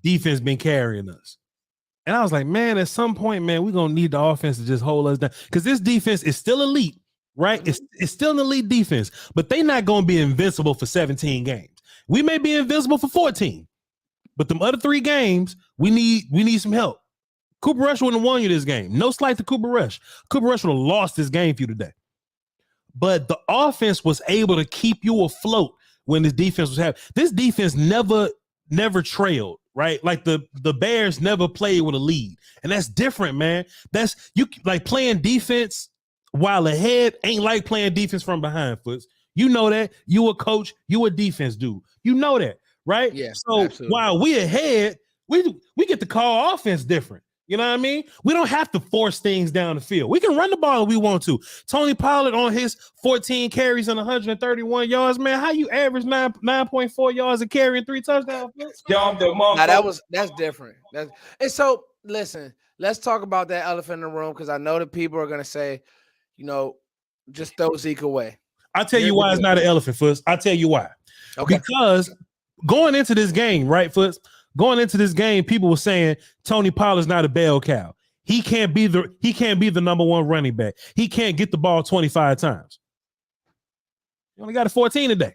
Defense been carrying us. And I was like, man, at some point, man, we're going to need the offense to just hold us down. Because this defense is still elite, right? It's still an elite defense, but they're not going to be invincible for 17 games. We may be invincible for 14, but them other 3 games, we need some help. Cooper Rush wouldn't have won you this game. No slight to Cooper Rush. Cooper Rush would have lost this game for you today. But the offense was able to keep you afloat when this defense was having. This defense never trailed, right? Like the Bears never played with a lead. And that's different, man. That's you like playing defense while ahead ain't like playing defense from behind, Foots. You know that. You a coach, you a defense dude. You know that, right? Yeah. So absolutely. While we ahead, we get to call offense different. You know what I mean? We don't have to force things down the field. We can run the ball if we want to. Tony Pollard on his 14 carries and 131 yards, man. How you average 9.4 yards a carry and 3 touchdowns? That's different. And so listen, let's talk about that elephant in the room, because I know that people are gonna say, just throw Zeke away. I'll tell you why it's not an elephant, Foots. I'll tell you why. Okay. Because going into this game, right, Foots? Going into this game, people were saying Tony Pollard's not a bell cow. He can't be the number 1 running back. He can't get the ball 25 times. He only got a 14 today.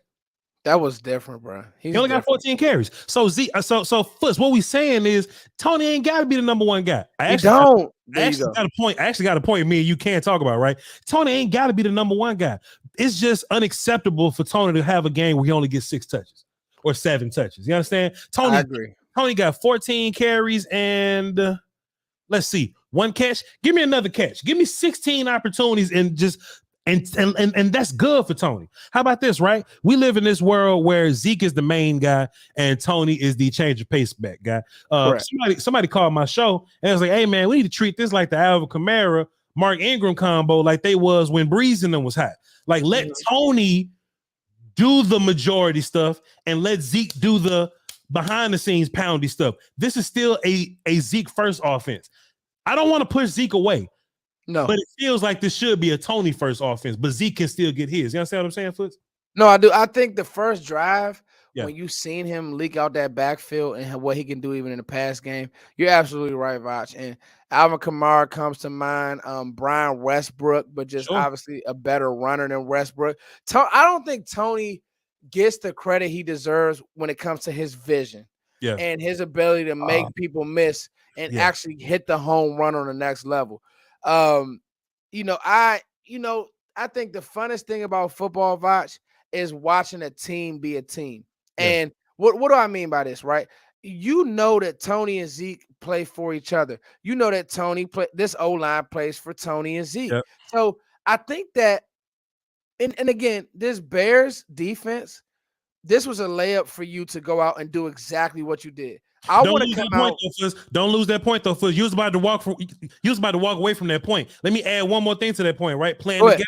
That was different, bro. He only got 14 carries. So Foots, what we saying is Tony ain't got to be the number 1 guy. I actually got a point. I actually got a point. Me and you can't talk about, right? Tony ain't got to be the number 1 guy. It's just unacceptable for Tony to have a game where he only gets 6 touches or 7 touches. You understand? I agree. Tony got 14 carries and let's see, 1 catch. Give me another catch. Give me 16 opportunities and that's good for Tony. How about this, right? We live in this world where Zeke is the main guy and Tony is the change of pace back guy. Somebody called my show and was like, hey man, we need to treat this like the Alvin Kamara, Mark Ingram combo like they was when Breeze and them was hot. Like let Tony do the majority stuff and let Zeke do the behind the scenes poundy stuff. This is still a Zeke first offense. I don't want to push Zeke away. No, but it feels like this should be a Tony first offense, but Zeke can still get his. You understand what I'm saying, Foots? No, I do. I think the first drive, when you seen him leak out that backfield and what he can do even in the pass game, you're absolutely right, Vach. And Alvin Kamara comes to mind. Brian Westbrook, but just obviously a better runner than Westbrook. I don't think Tony gets the credit he deserves when it comes to his vision and his ability to make people miss and actually hit the home run on the next level. I think the funnest thing about football, Vach, is watching a team be a team. And what do I mean by this, right? You know that Tony and Zeke play for each other. You know that this O-line plays for Tony and Zeke. Yep. So I think that, and again, this Bears defense, this was a layup for you to go out and do exactly what you did. Don't lose that point though, Fuzz. You was about to walk away from that point. Let me add one more thing to that point, right? Playing together.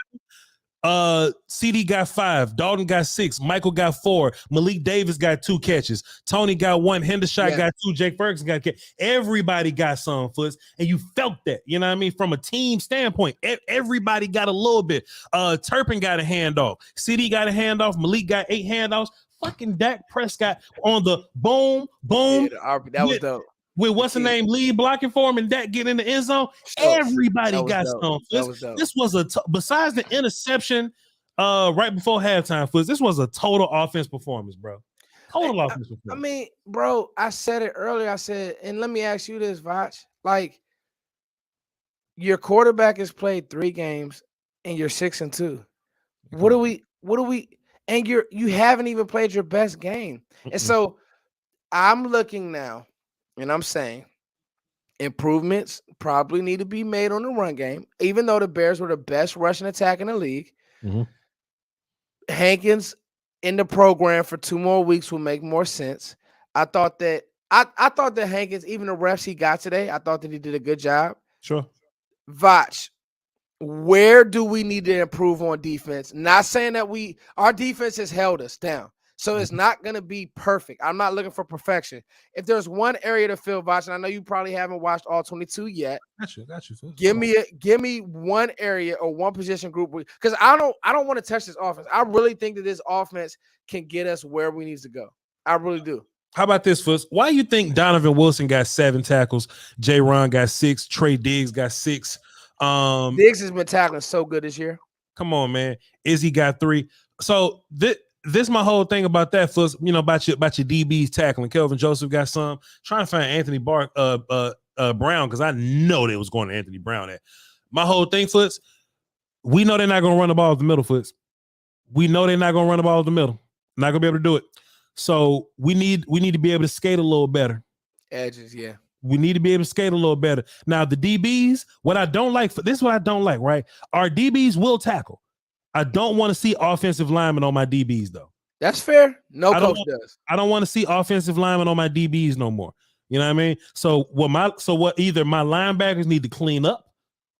CD got 5, Dalton got 6, Michael got 4, Malik Davis got 2 catches, Tony got 1, Hendershot got 2, Jake Ferguson got a catch. Everybody got some, Foots, and you felt that. You know what I mean? From a team standpoint, everybody got a little bit. Turpin got a handoff, CD got a handoff, Malik got 8 handoffs. Fucking Dak Prescott on the boom. That was dope. With what's the name, lead blocking for him, and that get in the end zone. Everybody got some. This was besides the interception right before halftime, this was a total offense performance, bro. Total offense performance. I mean, bro, I said it earlier. I said, and let me ask you this, Vach. Like, your quarterback has played 3 games and you're 6-2. What do we and you haven't even played your best game. And so I'm looking now and I'm saying improvements probably need to be made on the run game, even though the Bears were the best rushing attack in the league. Hankins in the program for 2 more weeks will make more sense. I thought that Hankins, even the refs he got today, I thought that he did a good job. Sure. Vach, where do we need to improve on defense? Not saying that our defense has held us down. So it's not going to be perfect. I'm not looking for perfection. If there's one area to fill, Vach, and I know you probably haven't watched all 22 yet. Got you. Give me one area or one position group, because I don't want to touch this offense. I really think that this offense can get us where we need to go. I really do. How about this, Foots? Why you think Donovan Wilson got 7 tackles, J. Ron got 6, Trey Diggs got 6? Diggs has been tackling so good this year. Come on, man. Izzy got 3. So this is my whole thing about that, Foots. You know, about your DBs tackling. Kelvin Joseph got some. Trying to find Anthony Brown, because I know they was going to Anthony Brown at. My whole thing, Foots, we know they're not going to run the ball at the middle, Foots. We know they're not going to run the ball at the middle. Not going to be able to do it. So we need to be able to skate a little better. Edges, yeah. We need to be able to skate a little better. Now, the DBs, what I don't like, this is what I don't like, right? Our DBs will tackle. I don't want to see offensive linemen on my DBs, though. That's fair. No coach does. I don't want to see offensive linemen on my DBs no more. You know what I mean? So what either my linebackers need to clean up,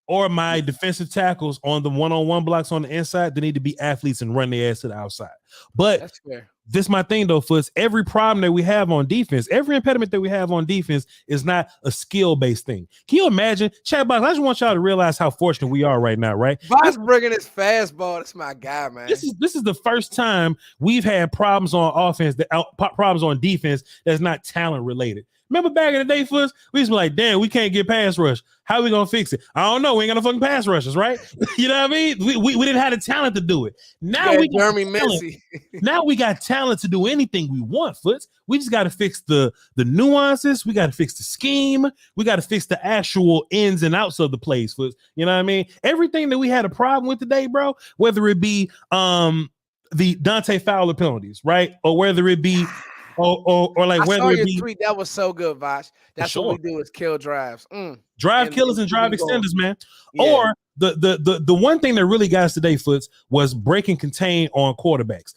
or my defensive tackles on the one-on-one blocks on the inside, they need to be athletes and run their ass to the outside. But that's fair. This is my thing, though, Foots. Every problem that we have on defense, every impediment that we have on defense is not a skill-based thing. Can you imagine? Chat box, I just want y'all to realize how fortunate we are right now, right? Boss bringing his fastball. That's my guy, man. This is the first time we've had problems on offense, problems on defense that's not talent-related. Remember back in the day, Foots, we used to be like, damn, we can't get pass rush. How are we going to fix it? I don't know. We ain't got no fucking pass rushers, right? You know what I mean? We didn't have the talent to do it. Now we got Now we got talent to do anything we want, Foots. We just got to fix the nuances. We got to fix the scheme. We got to fix the actual ins and outs of the plays, Foots. You know what I mean? Everything that we had a problem with today, bro, whether it be the Dante Fowler penalties, right? Or whether it be or like whether it be tweet, that was so good, Vosh. That's what we do is kill drives. Drive killers and drive extenders, man. Yeah. Or the one thing that really got us today, Foots, was break and contain on quarterbacks.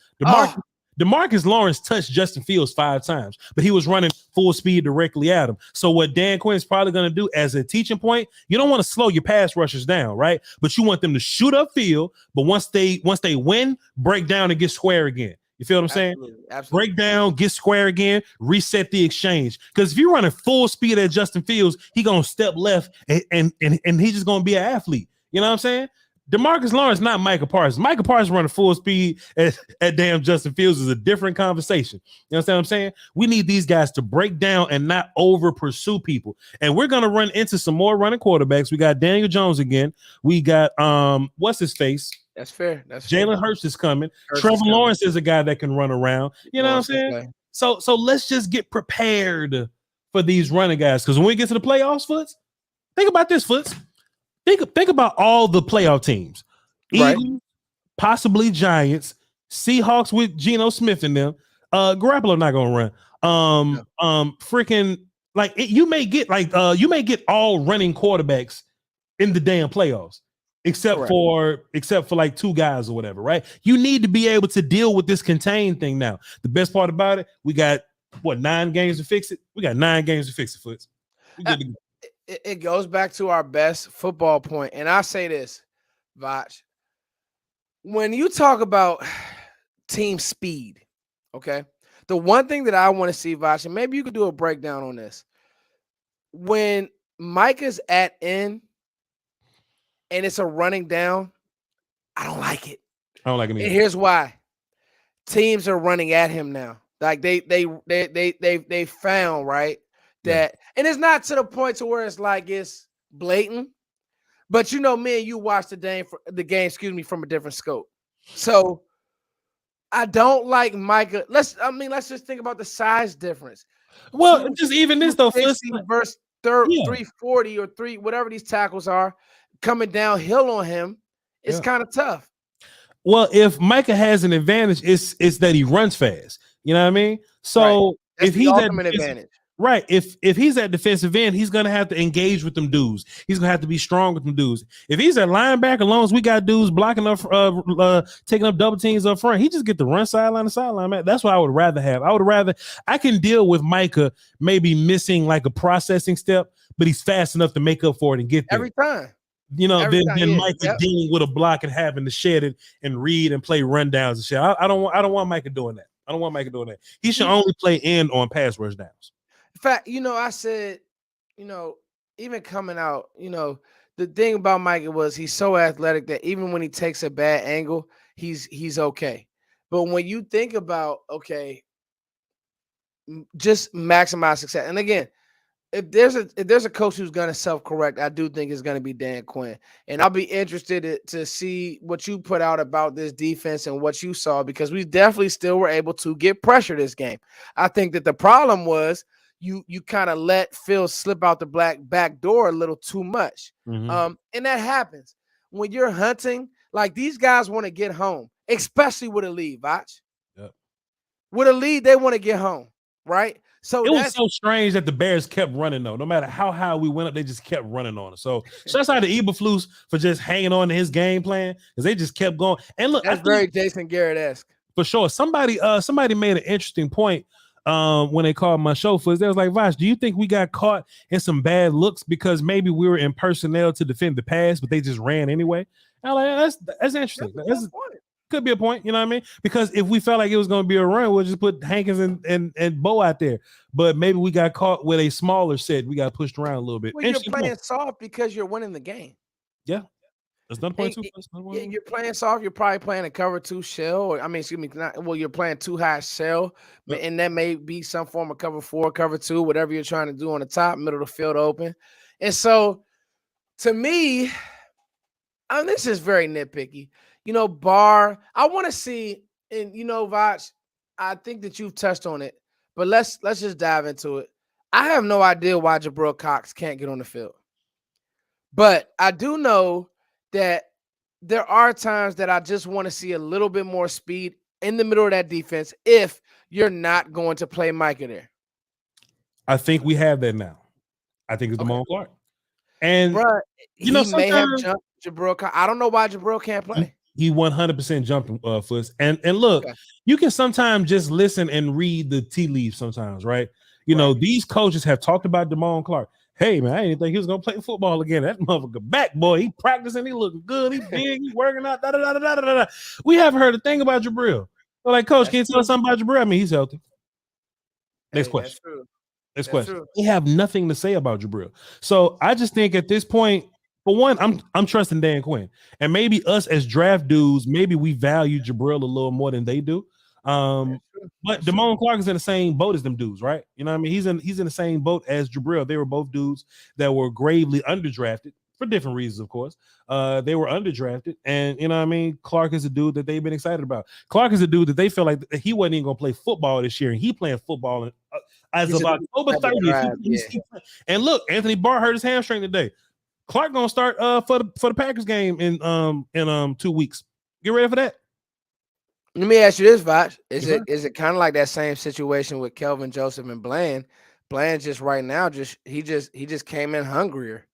DeMarcus Lawrence touched Justin Fields 5 times, but he was running full speed directly at him. So what Dan Quinn is probably going to do as a teaching point, you don't want to slow your pass rushers down, right? But you want them to shoot upfield, but once they win, break down and get square again. You feel what I'm saying? Absolutely. Break down, get square again, reset the exchange. Because if you're running full speed at Justin Fields, he gonna step left and he's just gonna be an athlete. You know what I'm saying? DeMarcus Lawrence, not Micah Parsons. Micah Parsons running full speed at damn Justin Fields is a different conversation. You understand what I'm saying? We need these guys to break down and not over pursue people. And we're gonna run into some more running quarterbacks. We got Daniel Jones again. We got what's his face? That's fair. That's Jalen Hurts is coming. Trevor Lawrence is a guy that can run around. You know what I'm saying? Okay. So let's just get prepared for these running guys. Because when we get to the playoffs, Foots, think about this, Foots. Think about all the playoff teams. Right. Eagles, possibly Giants, Seahawks with Geno Smith in them. Garoppolo not gonna run. Freaking like you may get all running quarterbacks in the damn playoffs. Except for like 2 guys or whatever, right? You need to be able to deal with this contain thing now. The best part about it, we got 9 games to fix it. We got 9 games to fix it, Foots. It goes back to our best football point, and I say this, Vach. When you talk about team speed, okay, the one thing that I want to see, Vash, and maybe you could do a breakdown on this. When Micah's at end and it's a running down, I don't like it. I don't like him And either. here's why. Teams are running at him now. Like they found, right, Yeah. that, and it's not to the point to where it's like it's blatant, but you know, me and you watch the game, from a different scope. So I don't like Micah. Let's just think about the size difference. Well, Two just even this though, Fliss, 260 versus yeah, 340 or three, whatever these tackles are, coming downhill on him. It's yeah. kind of tough. Well, if Micah has an advantage, it's that he runs fast. You know what I mean? Right. So That's if the he's at ultimate defensive, advantage. right, if he's at defensive end, he's gonna have to engage with them dudes. He's gonna have to be strong with them dudes. If he's at linebacker, as long as we got dudes blocking up, taking up double teams up front, he just get the run sideline to sideline. Man, that's what I would rather have. I can deal with Micah maybe missing like a processing step, but he's fast enough to make up for it and get there. Every time. Then Yeah. Micah Yep. dealing with a block and having to shed it and read and play rundowns and shit. I don't want Micah doing that. I don't want Micah doing that. He should only play end on pass rush downs. In fact, I said, even coming out, the thing about Micah was he's so athletic that even when he takes a bad angle, he's okay. But when you think about, okay, just maximize success. And again, if there's a coach who's going to self-correct, I do think it's going to be Dan Quinn. And I'll be interested to see what you put out about this defense and what you saw, because we definitely still were able to get pressure this game. I think that the problem was you kind of let Phil slip out the back door a little too much. Mm-hmm. And that happens when you're hunting. Like, these guys want to get home, especially with a lead, Vach. Yep. With a lead, they want to get home, right? So it was so strange that the Bears kept running, though. No matter how high we went up, they just kept running on us. So shouts out to Eberflus for just hanging on to his game plan, because they just kept going. And look, that's very Jason Garrett-esque. For sure. Somebody made an interesting point when they called my show for us. They was like, Vosh, do you think we got caught in some bad looks because maybe we were in personnel to defend the pass, but they just ran anyway? And I'm like, that's interesting. Could be a point, you know what I mean? Because if we felt like it was going to be a run, we'll just put Hankins and Bo out there. But maybe we got caught with a smaller set. We got pushed around a little bit. Well, you're playing soft because you're winning the game. Yeah. That's another point too. Yeah, you're playing soft. You're probably playing a cover 2 shell. You're playing 2 high shell. Yep. And that may be some form of cover 4, cover 2, whatever you're trying to do on the top, middle of the field open. And so, to me, this is very nitpicky. Barr, I want to see, and Vach, I think that you've touched on it, but let's just dive into it. I have no idea why Jabril Cox can't get on the field. But I do know that there are times that I just want to see a little bit more speed in the middle of that defense if you're not going to play Micah there. I think we have that now. I think it's Damone Clark. And he may have jumped Jabril Cox. I don't know why Jabril can't play. He 100% jumped Fliss. And look, you can sometimes just listen and read the tea leaves sometimes, right? You know, these coaches have talked about Damone Clark. Hey, man, I didn't think he was going to play football again. That motherfucker back, boy. He practicing. He looking good. He big. He working out. Da. We haven't heard a thing about Jabril. We're like, Coach, can you tell us something about Jabril? I mean, he's healthy. Next question. Next question. We have nothing to say about Jabril. So I just think at this point, for one, I'm trusting Dan Quinn. And maybe us as draft dudes, maybe we value Jabril a little more than they do. But Damone Clark is in the same boat as them dudes, right? You know what I mean? He's in the same boat as Jabril. They were both dudes that were gravely underdrafted for different reasons, of course. They were underdrafted, and you know what I mean? Clark is a dude that they've been excited about. Clark is a dude that they feel like he wasn't even going to play football this year, and he playing football as of October 30th. And look, Anthony Barr hurt his hamstring today. Clark gonna start for the Packers game in 2 weeks. Get ready for that. Let me ask you this, Vach. Is it kind of like that same situation with Kelvin Joseph and Bland? Bland just right now he just came in hungrier.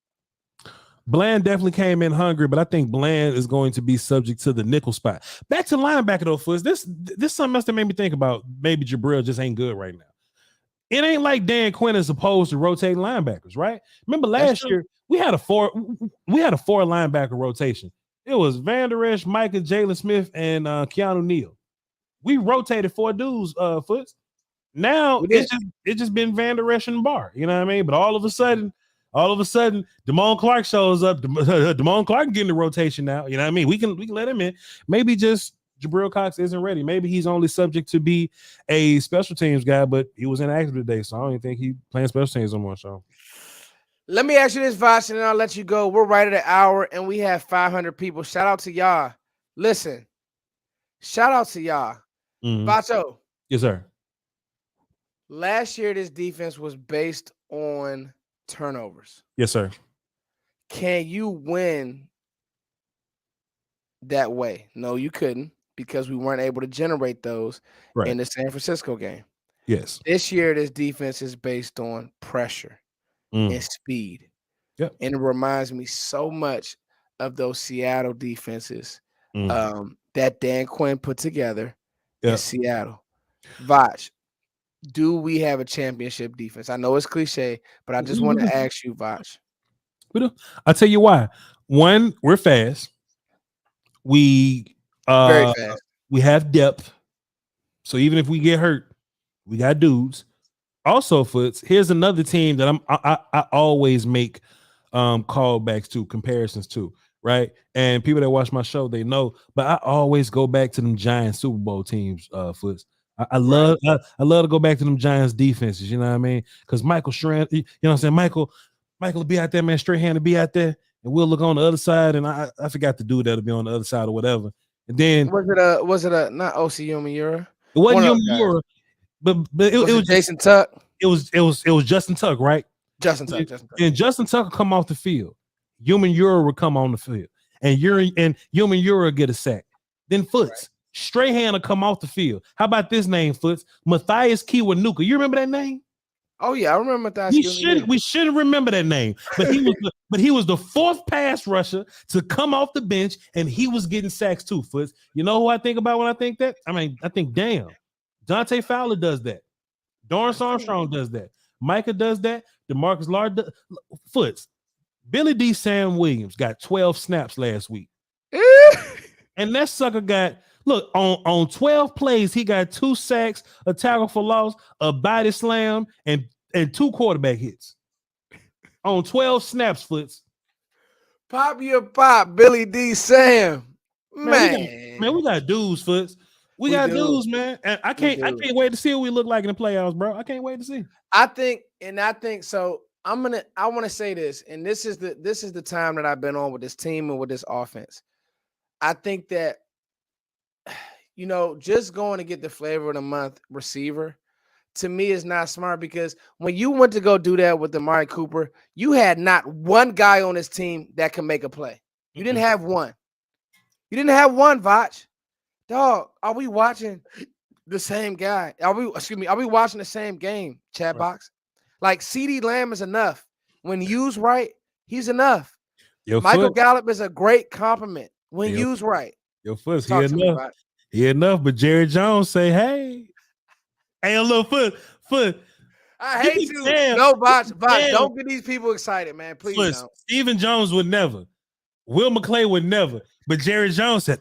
Bland definitely came in hungry, but I think Bland is going to be subject to the nickel spot. Back to linebacker though, Fuzz. This something else that made me think about maybe Jabril just ain't good right now. It ain't like Dan Quinn is opposed to rotating linebackers, right? Remember last year we had a four linebacker rotation. It was Van Der Esch, Micah, Jalen Smith, and Keanu Neal. We rotated 4 dudes, Foots. Now it's just been Van Der Esch and Barr. You know what I mean? But all of a sudden, Damone Clark shows up. Damone Clark getting the rotation now. You know what I mean? We can let him in. Maybe just Jabril Cox isn't ready. Maybe he's only subject to be a special teams guy, but he was inactive today, so I don't even think he's playing special teams no more. So let me ask you this, Vosh, and then I'll let you go. We're right at an hour, and we have 500 people. Shout out to y'all. Listen, shout out to y'all. Vacho. Yes, sir. Last year, this defense was based on turnovers. Yes, sir. Can you win that way? No, you couldn't, because we weren't able to generate those in the San Francisco game. Yes. This year, this defense is based on pressure and speed. Yep. And it reminds me so much of those Seattle defenses that Dan Quinn put together in Seattle. Vach, do we have a championship defense? I know it's cliche, but I just want to ask you, Vach. We do. I'll tell you why. One, we're fast. We very fast. We have depth. So even if we get hurt, we got dudes. Also, Foots, here's another team that I always make callbacks to, comparisons to, right? And people that watch my show, they know, but I always go back to them Giants Super Bowl teams, Foots. I love to go back to them Giants defenses, you know what I mean? Because Michael Schran, you know what I'm saying? Michael will be out there, man, straight hand to be out there, and we'll look on the other side, and I forgot to do that to be on the other side or whatever. And then was it a not OC Umenyiora? It wasn't Umenyiora, but it was Jason Tuck. It was Justin Tuck, right? Justin Tuck. And Justin Tuck would come off the field. Umenyiora would come on the field, and Umenyiora get a sack. Then Foots, Strahan will come off the field. How about this name, Foots? Matthias Kiwanuka. You remember that name? Oh yeah, I remember Matthias. We should remember that name, but he was the 4th pass rusher to come off the bench, and he was getting sacks too. Foots. You know who I think about when I think that? I mean, I think, damn, Dante Fowler does that. Dorrance Armstrong does that. Micah does that. DeMarcus Lard Foots. Billy D. Sam Williams got 12 snaps last week. And that sucker got, look, on 12 plays, he got 2 sacks, a tackle for loss, a body slam, and 2 quarterback hits. On 12 snaps, Foots. Pop your pop, Billy D. Sam. Man, we got dudes, Foots. We got dudes, man. And I can't wait to see what we look like in the playoffs, bro. I can't wait to see. I think so. I want to say this, and this is the time that I've been on with this team and with this offense. I think that, just going to get the flavor of the month receiver, to me, is not smart, because when you went to go do that with Amari Cooper, you had not one guy on this team that can make a play. You didn't have one. You didn't have one, Vach. Dog, are we watching the same guy? Are we watching the same game, chat box? Like, CeeDee Lamb is enough. When used right, he's enough. Michael Gallup is a great compliment when used right. Your Foot, he enough, but Jerry Jones say, hey, a little Foot. I hate you. No, Vach, don't get these people excited, man. Please don't. Stephen Jones would never. Will McClay would never. But Jerry Jones said,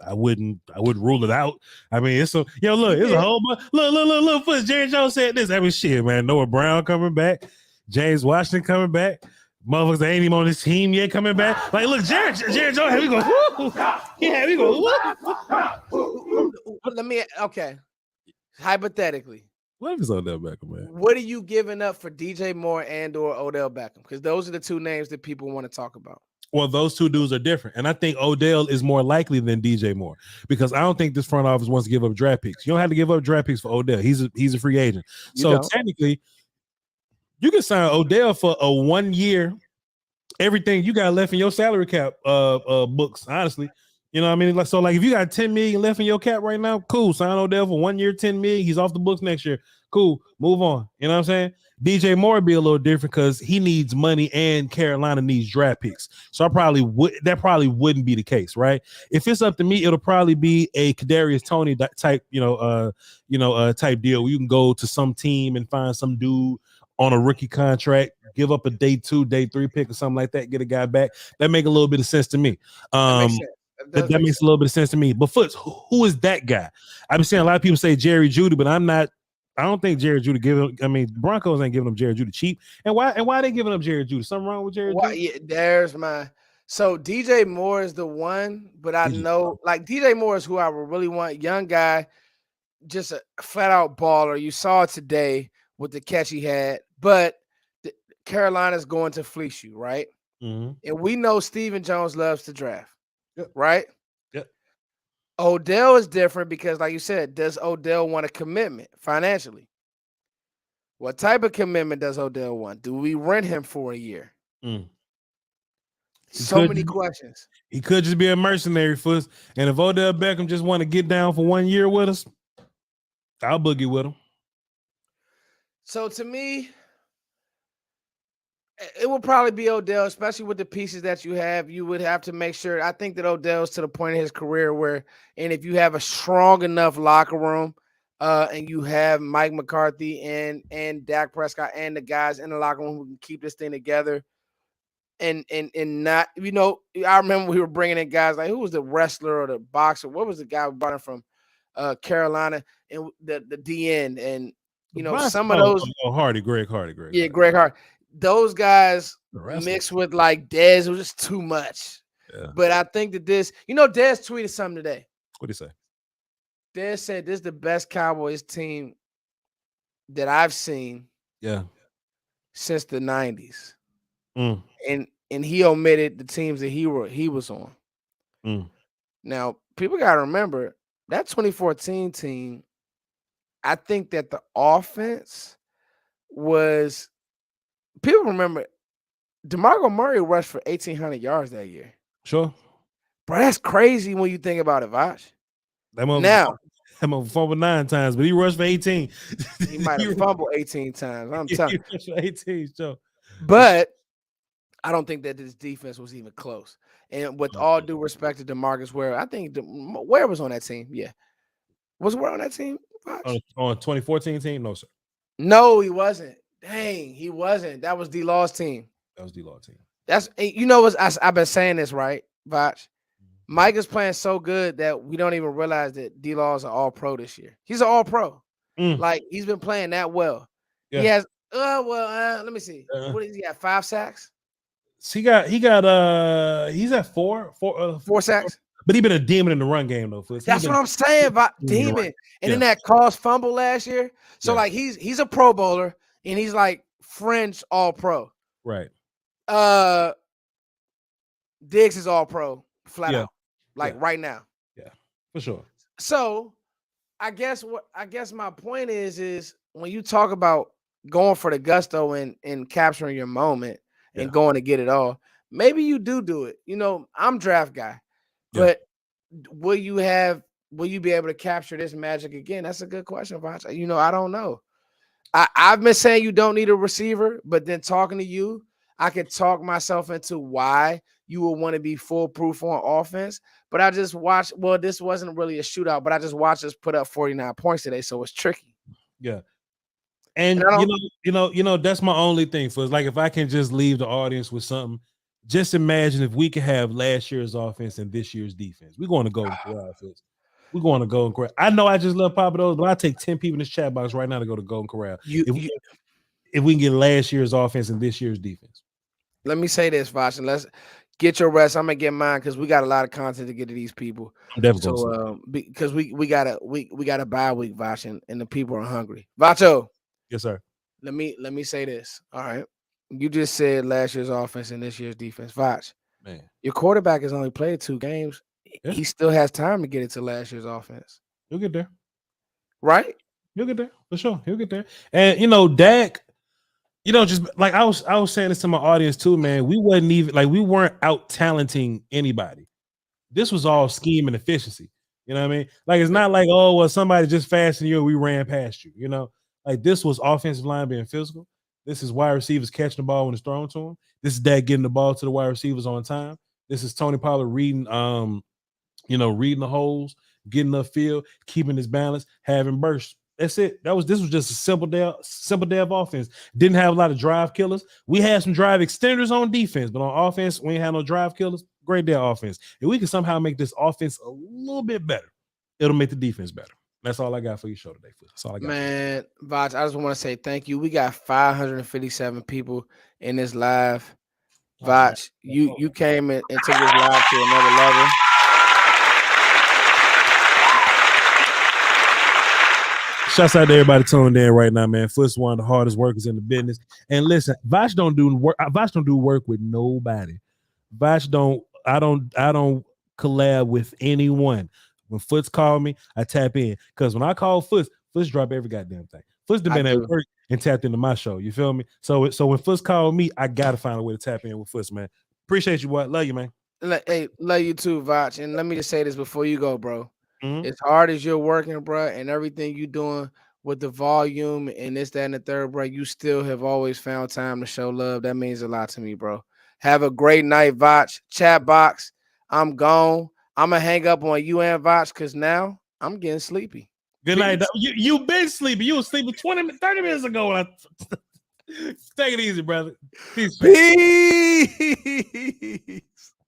I wouldn't rule it out. I mean, it's a whole bunch. Look, Foots. Jerry Jones said this. I mean, shit, man. Noah Brown coming back, James Washington coming back. Motherfuckers that ain't even on this team yet coming back. Like, look, Jerry Jones, here we go. Yeah, we go. Okay. Hypothetically, what if it's Odell Beckham, man? What are you giving up for DJ Moore and or Odell Beckham? Because those are the 2 names that people want to talk about. Well, those 2 dudes are different. And I think Odell is more likely than DJ Moore, because I don't think this front office wants to give up draft picks. You don't have to give up draft picks for Odell. He's a free agent. Technically, you can sign Odell for a 1 year, everything you got left in your salary cap books, honestly. You know what I mean? Like, if you got $10 million left in your cap right now, cool. Sign Odell for 1 year, $10 million. He's off the books next year. Cool. Move on. You know what I'm saying? DJ Moore would be a little different because he needs money and Carolina needs draft picks. So that probably wouldn't be the case, right? If it's up to me, it'll probably be a Kadarius Toney type, type deal where you can go to some team and find some dude on a rookie contract, give up a day 2, day 3 pick or something like that, get a guy back. That make a little bit of sense to me. That makes sense. That makes a little bit of sense to me. But Foots, who is that guy? I've been seeing a lot of people say Jerry Jeudy, but I'm not. I don't think Jerry Jeudy giving. I mean, Broncos ain't giving him Jerry Jeudy cheap. And why? And why are they giving up Jerry Jeudy? Something wrong with Jerry Jeudy? Yeah, there's my. So DJ Moore is the one, but I know like DJ Moore is who I would really want. Young guy, just a flat out baller. You saw it today with the catch he had, but Carolina's going to fleece you, right? Mm-hmm. And we know Stephen Jones loves to draft, Yep. right? Yep. Odell is different because, like you said, does Odell want a commitment financially? What type of commitment does Odell want? Do we rent him for a year? So many questions. He could just be a mercenary for us. And if Odell Beckham just want to get down for 1 year with us, I'll boogie with him. So to me, it will probably be Odell, especially with the pieces that you have. You would have to make sure. I think that Odell's to the point in his career where, and if you have a strong enough locker room, and you have Mike McCarthy and Dak Prescott and the guys in the locker room who can keep this thing together, and not, I remember we were bringing in guys like, who was the wrestler or the boxer? What was the guy we brought in from Carolina, and the DN, and some of those Greg Hardy. Yeah, Greg Hardy. Those guys mixed with like Dez was just too much. Yeah. But I think that Dez tweeted something today. What'd he say? Dez said this is the best Cowboys team that I've seen. Yeah. Since the 90s. And he omitted the teams that he was on. Now, people got to remember that 2014 team, I think that the offense was, people remember DeMarco Murray rushed for 1,800 yards that year. Sure. Bro, that's crazy when you think about it, Vash. That fumbled 9 times, but he rushed for 18. He might have fumbled 18 times. I'm telling you. He rushed for 18, so. But I don't think that this defense was even close. And with all due respect to DeMarcus Ware, I think Ware was on that team. Yeah. Was Ware on that team? On 2014 team? No, sir. No, he wasn't. Dang, he wasn't. That was D-Law's team. That was D-Law team. That's, what I've been saying this, right, Vach? Mike is playing so good that we don't even realize that D-Law is an all-pro this year. He's an all-pro. Like, he's been playing that well. Yeah. He has, let me see. What is he at? 5 sacks? He's at 4 sacks. But he's been a demon in the run game though. That's what I'm saying about demon. And then that caused fumble last year. So like he's a Pro Bowler and he's like French all-pro. Right. Diggs is all-pro flat out. Like right now. Yeah, for sure. So I guess my point is when you talk about going for the gusto and capturing your moment and going to get it all, maybe you do it. I'm draft guy, but will you be able to capture this magic again? That's a good question, Vach. I don't know. I've been saying you don't need a receiver, but then talking to you, I could talk myself into why you would want to be foolproof on offense. But I just watched. Well, this wasn't really a shootout, but I just watched us put up 49 points today, so it's tricky. Yeah. And that's my only thing for like if I can just leave the audience with something, just imagine if we could have last year's offense and this year's defense. We're going to go Corral. We're going to Golden Corral. I know I just love Papa Do's, but I take 10 people in this chat box right now to go to Golden Corral. If we can get last year's offense and this year's defense. Let me say this, Vash, and let's get your rest. I'm gonna get mine because we got a lot of content to get to these people. So because we got a bye week, Vash, and the people are hungry. Vacho. Yes, sir. Let me say this. All right. You just said last year's offense and this year's defense. Vash, man, your quarterback has only played 2 games. Yeah. He still has time to get into last year's offense. He'll get there. Right? He'll get there for sure. He'll get there. And Dak, just like I was saying this to my audience too, man. We weren't out talenting anybody. This was all scheme and efficiency. You know what I mean? Like it's not like, oh, well, somebody just fastened you, we ran past you. Like this was offensive line being physical. This is wide receivers catching the ball when it's thrown to them. This is Dak getting the ball to the wide receivers on time. This is Tony Pollard reading the holes, getting the field, keeping his balance, having bursts. That's it. This was just a simple day of offense. Didn't have a lot of drive killers. We had some drive extenders on defense, but on offense, we ain't had no drive killers. Great day of offense. If we can somehow make this offense a little bit better, it'll make the defense better. That's all I got for your show today. That's all I got. Man, Vach, I just want to say thank you. We got 557 people in this live. Vach, you came and took this live to another level. Shouts out to everybody tuned in right now, man. Foot's one of the hardest workers in the business. And listen, Vach don't do work with nobody. Vach don't. I don't collab with anyone. When Foots call me, I tap in. Because when I call Foots drop every goddamn thing. Foots been at work and tapped into my show. You feel me? So when Foots call me, I gotta find a way to tap in with Foots, man. Appreciate you, boy. Love you, man. Hey, love you too, Vach. And let me just say this before you go, bro. Mm-hmm. As hard as you're working, bro, and everything you doing with the volume and this, that, and the third, bro, you still have always found time to show love. That means a lot to me, bro. Have a great night, Vach. Chat box. I'm gone. I'm gonna hang up on you and Vach because now I'm getting sleepy. Good night. You been sleepy. You was sleeping 30 minutes ago. Take it easy, brother. Peace. Peace.